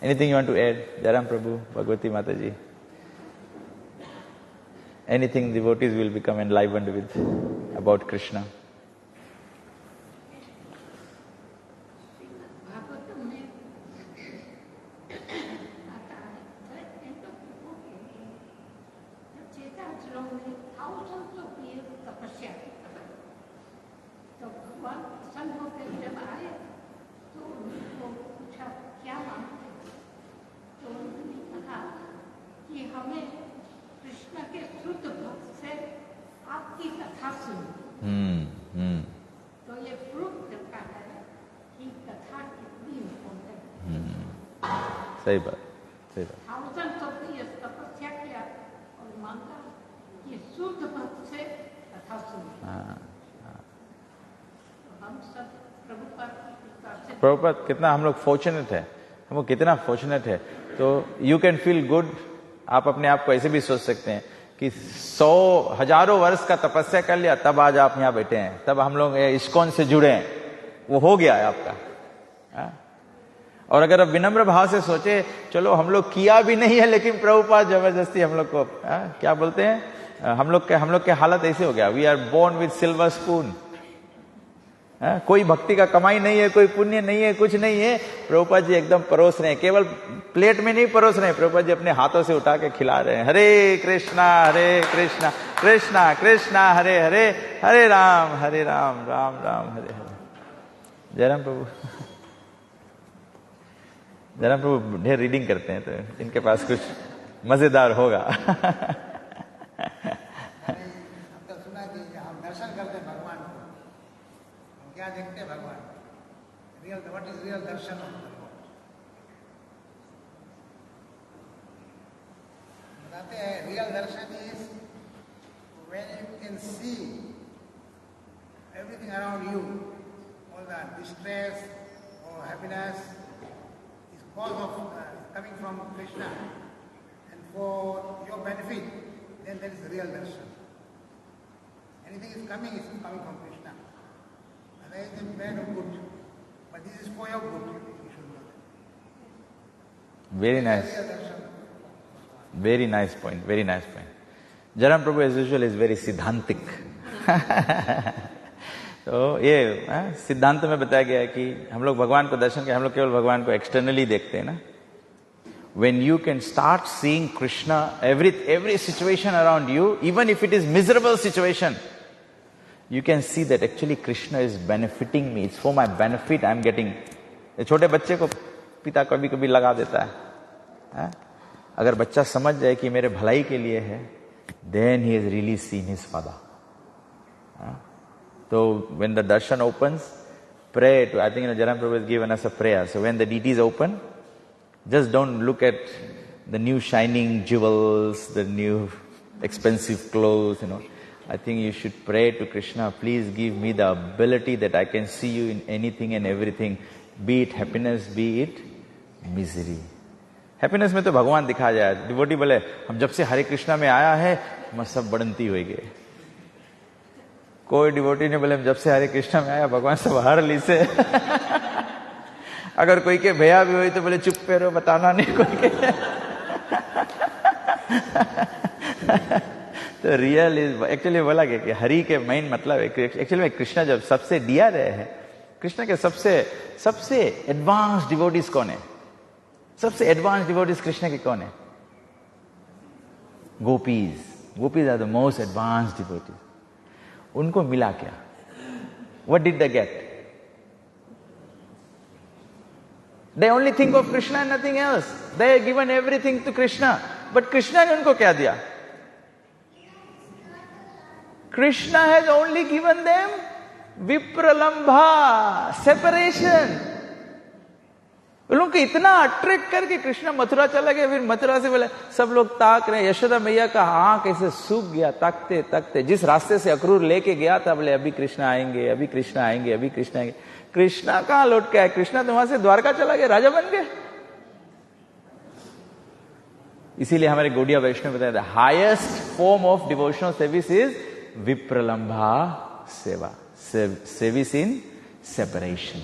Speaker 1: Anything you want to add? Jaram Prabhu, Bhagavati Mataji. Anything devotees will become enlivened with about Krishna. सही बात, सही बात। प्रभुपाद कितना हम लोग fortunate है, हम लोग कितना फॉर्चुनेट है। तो यू कैन फील गुड। आप अपने आप को ऐसे भी सोच सकते हैं कि 100 हजारों वर्ष का तपस्या कर लिया, तब आज आप यहाँ बैठे हैं, तब हम लोग इस्कॉन से जुड़े हैं, वो हो गया है आपका। और अगर आप विनम्र भाव से सोचे, चलो हम लोग किया भी नहीं है लेकिन प्रभुपाद जबरदस्ती हम लोग को क्या बोलते हैं, हम लोग के हालत ऐसे हो गया, we are born with silver spoon. कोई भक्ति का कमाई नहीं है, कोई पुण्य नहीं है, कुछ नहीं है। प्रभुपाद जी एकदम परोस रहे हैं, केवल प्लेट में नहीं परोस रहे हैं, प्रभुपाद जी अपने हाथों से उठा के खिला रहे हैं। हरे कृष्णा कृष्णा कृष्णा हरे हरे, हरे राम राम राम हरे हरे। जयराम प्रभु, जयराम प्रभु ढेर रीडिंग करते हैं तो इनके पास कुछ मजेदार होगा।
Speaker 2: तो सुना दीजिए, हम दर्शन करते हैं भगवान को, हम क्या देखते हैं भगवान, real, what is real Darshan of भगवान। बताते हैं real Darshan is when you can see everything around you, all the distress और happiness cause of coming from Krishna and for your benefit, then there is real darshan. Anything is coming from Krishna. Otherwise it is bad or good. But this is for your good. You should know that.
Speaker 1: Very nice. Very nice point. Very nice point. Jaram Prabhu as usual is very siddhantik. तो ये सिद्धांत में बताया गया है कि हम लोग भगवान को दर्शन के, हम लोग केवल भगवान को एक्सटर्नली देखते हैं ना। When you can start seeing Krishna every situation around you, even if it is miserable situation, you can see that actually Krishna is benefiting me. It's for my benefit I am getting. छोटे बच्चे को पिता कभी कभी लगा देता है, अगर बच्चा समझ जाए कि मेरे भलाई के लिए है, then he has really seen his father. So when the darshan opens, pray to, I think Jaram Prabhu has given us a prayer. So when the deities open, just don't look at the new shining jewels, the new expensive clothes, I think you should pray to Krishna, please give me the ability that I can see you in anything and everything, be it happiness, be it misery. Happiness में तो भगवान दिखा जाए. Devotee बोले हम जब से हरे कृष्णा में आया है मैं सब बढ़ंती हो गए. कोई डिवोटी ने बोले हम जब से हरे कृष्णा में आया भगवान सब हर ली से. अगर कोई के भैया भी हुई तो बोले चुप पे रहो, बताना नहीं कोई के. तो रियल इज एक्चुअली बोला कि हरि के मेन मतलब एक्चुअली में कृष्णा जब सबसे दिया रहे हैं, कृष्ण के सबसे एडवांस डिवोटीज कौन है? सबसे एडवांस डिवोटीज कृष्ण के कौन है? Gopis are the most advance devotees. उनको मिला क्या? What did they get? They only think of Krishna and nothing else. They have given everything to Krishna. But Krishna ने उनको क्या दिया? Krishna has only given them विप्रलंभा, सेपरेशन. उन लोगों को इतना अट्रैक्ट करके कृष्णा मथुरा चला गया. फिर मथुरा से बोले सब लोग ताक रहे. यशोदा मैया का आंख ऐसे सूख गया ताकते ताकते. जिस रास्ते से अक्रूर लेके गया था बोले अभी कृष्णा आएंगे, अभी कृष्णा आएंगे, अभी कृष्णा आएंगे. कृष्णा कहां लौट के आए? कृष्णा तो वहां से द्वारका चला गया, राजा बन गए. इसीलिए हमारे गौड़िया वैष्णव बताते हैं highest form of devotional service is विप्रलंभा सेवा. Service in separation.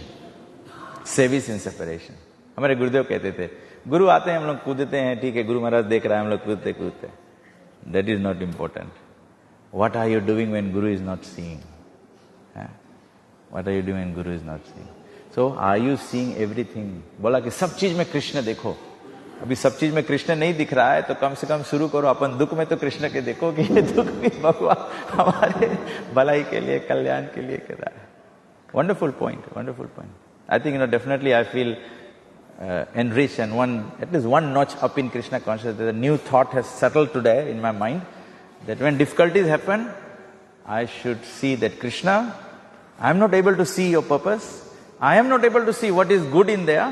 Speaker 1: Service in separation. हमारे गुरुदेव कहते थे गुरु आते हैं हम लोग कूदते हैं, ठीक है गुरु महाराज देख रहा है हम लोग कूदते कूदते. That is not important. What are you doing when गुरु is not seeing? What are you doing when गुरु is not seeing? So are you seeing everything? बोला कि सब चीज में कृष्ण देखो. अभी सब चीज में कृष्ण नहीं दिख रहा है तो कम से कम शुरू करो अपन दुख में तो कृष्ण के देखो कि ये दुख भी भगवान हमारे भलाई के लिए, कल्याण के लिए कर रहा है. Wonderful point, wonderful point. I think, definitely I feel enriched and at least one notch up in Krishna consciousness. A new thought has settled today in my mind that when difficulties happen, I should see that Krishna, I am not able to see your purpose. I am not able to see what is good in there,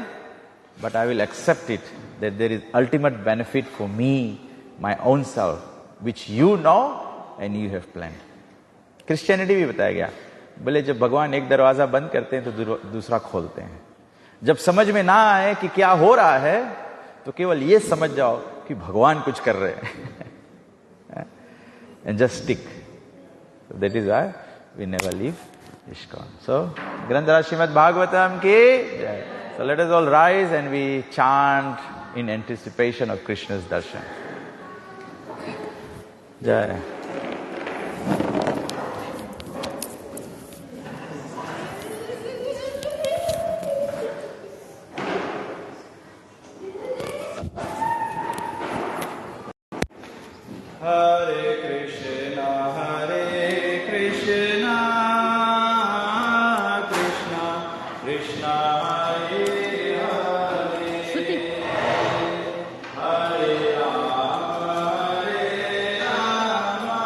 Speaker 1: but I will accept it that there is ultimate benefit for me, my own self, which you know and you have planned. Christianity भी बताया गया. बोले जब भगवान एक दरवाजा बंद करते हैं तो दूसरा खोलते हैं. जब समझ में ना आए कि क्या हो रहा है तो केवल ये समझ जाओ कि भगवान कुछ कर रहे हैं. And just stick. That is why we never leave ISKCON. So ग्रंथराज श्रीमद् भागवतम की जय. So let us all rise and we chant in anticipation of Krishna's दर्शन. जय.
Speaker 3: Hare Krishna, Krishna Krishna, Hare Hare, Hare Rama,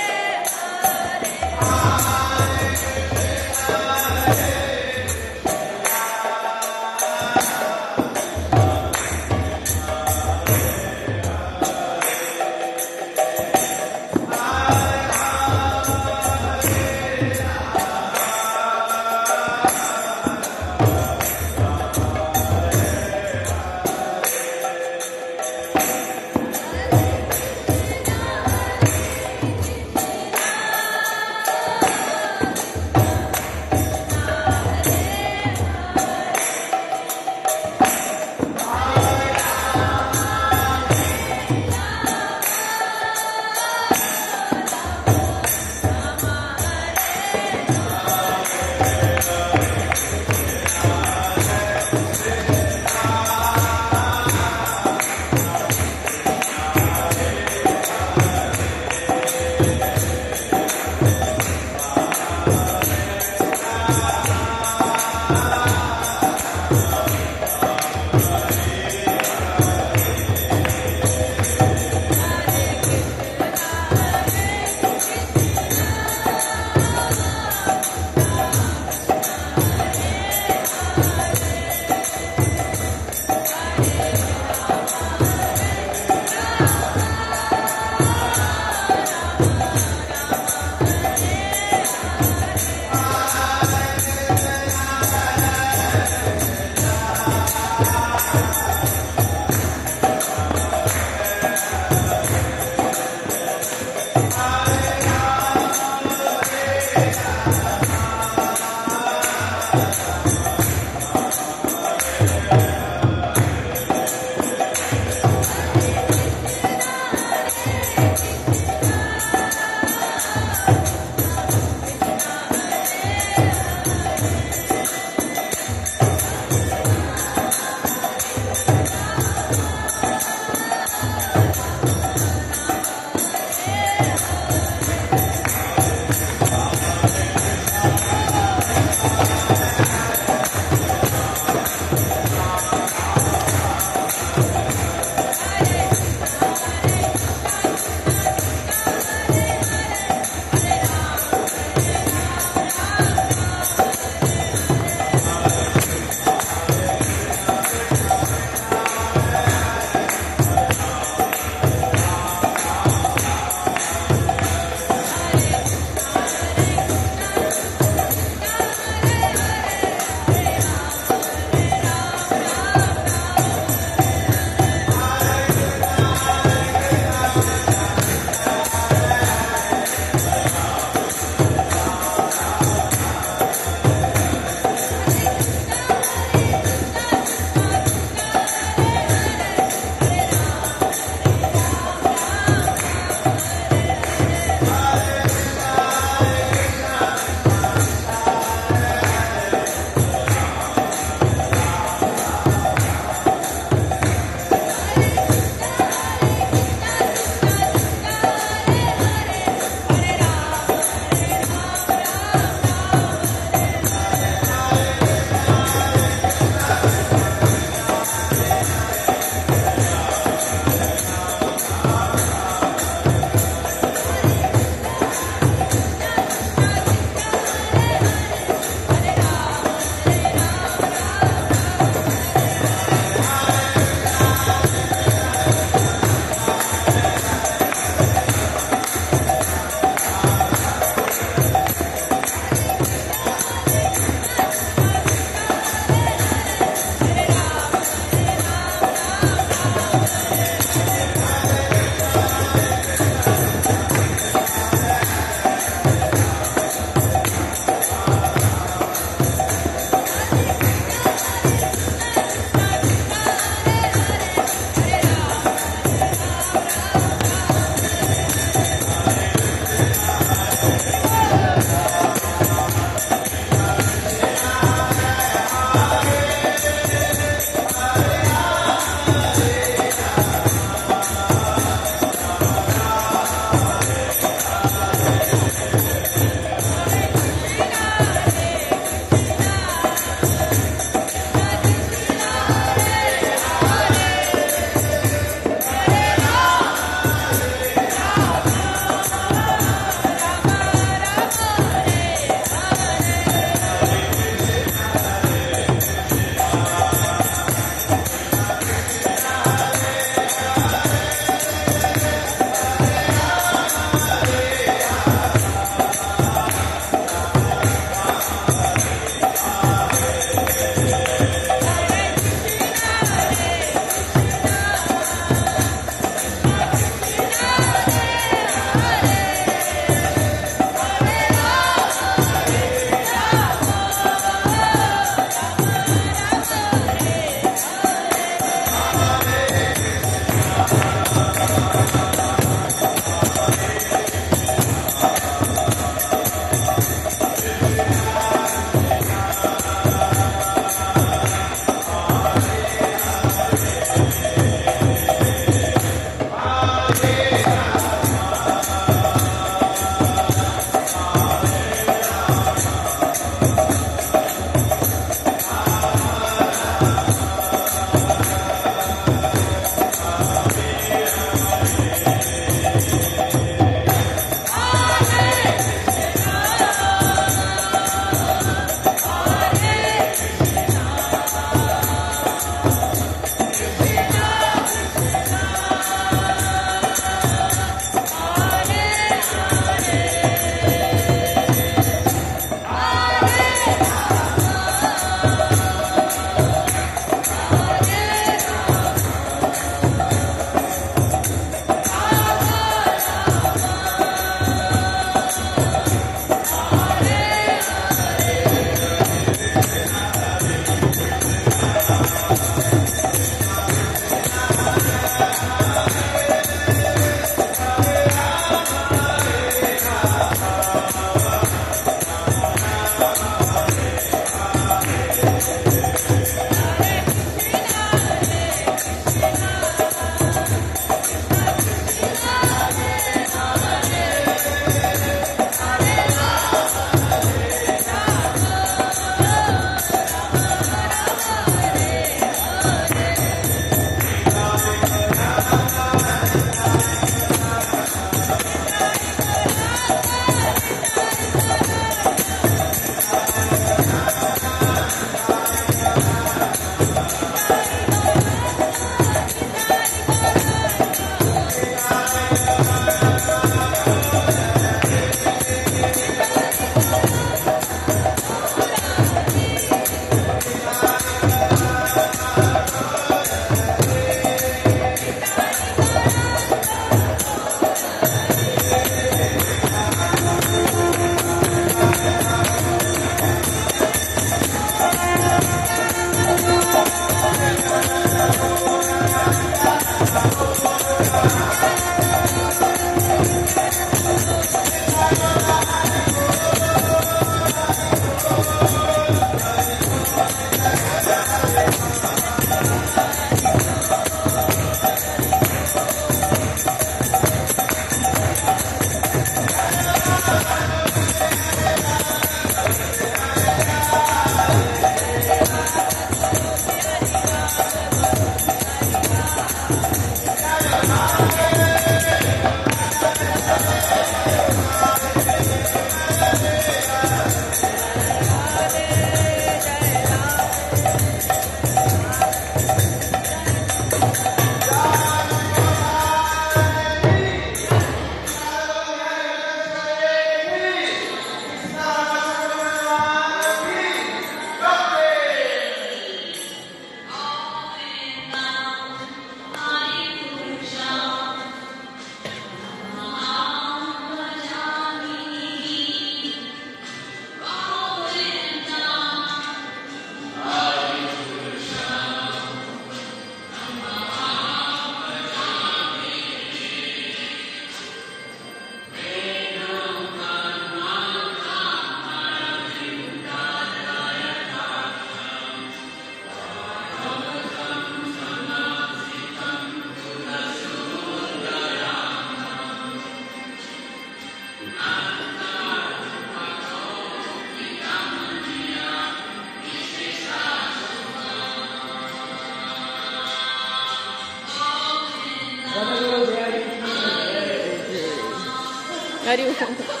Speaker 4: Hari ओम।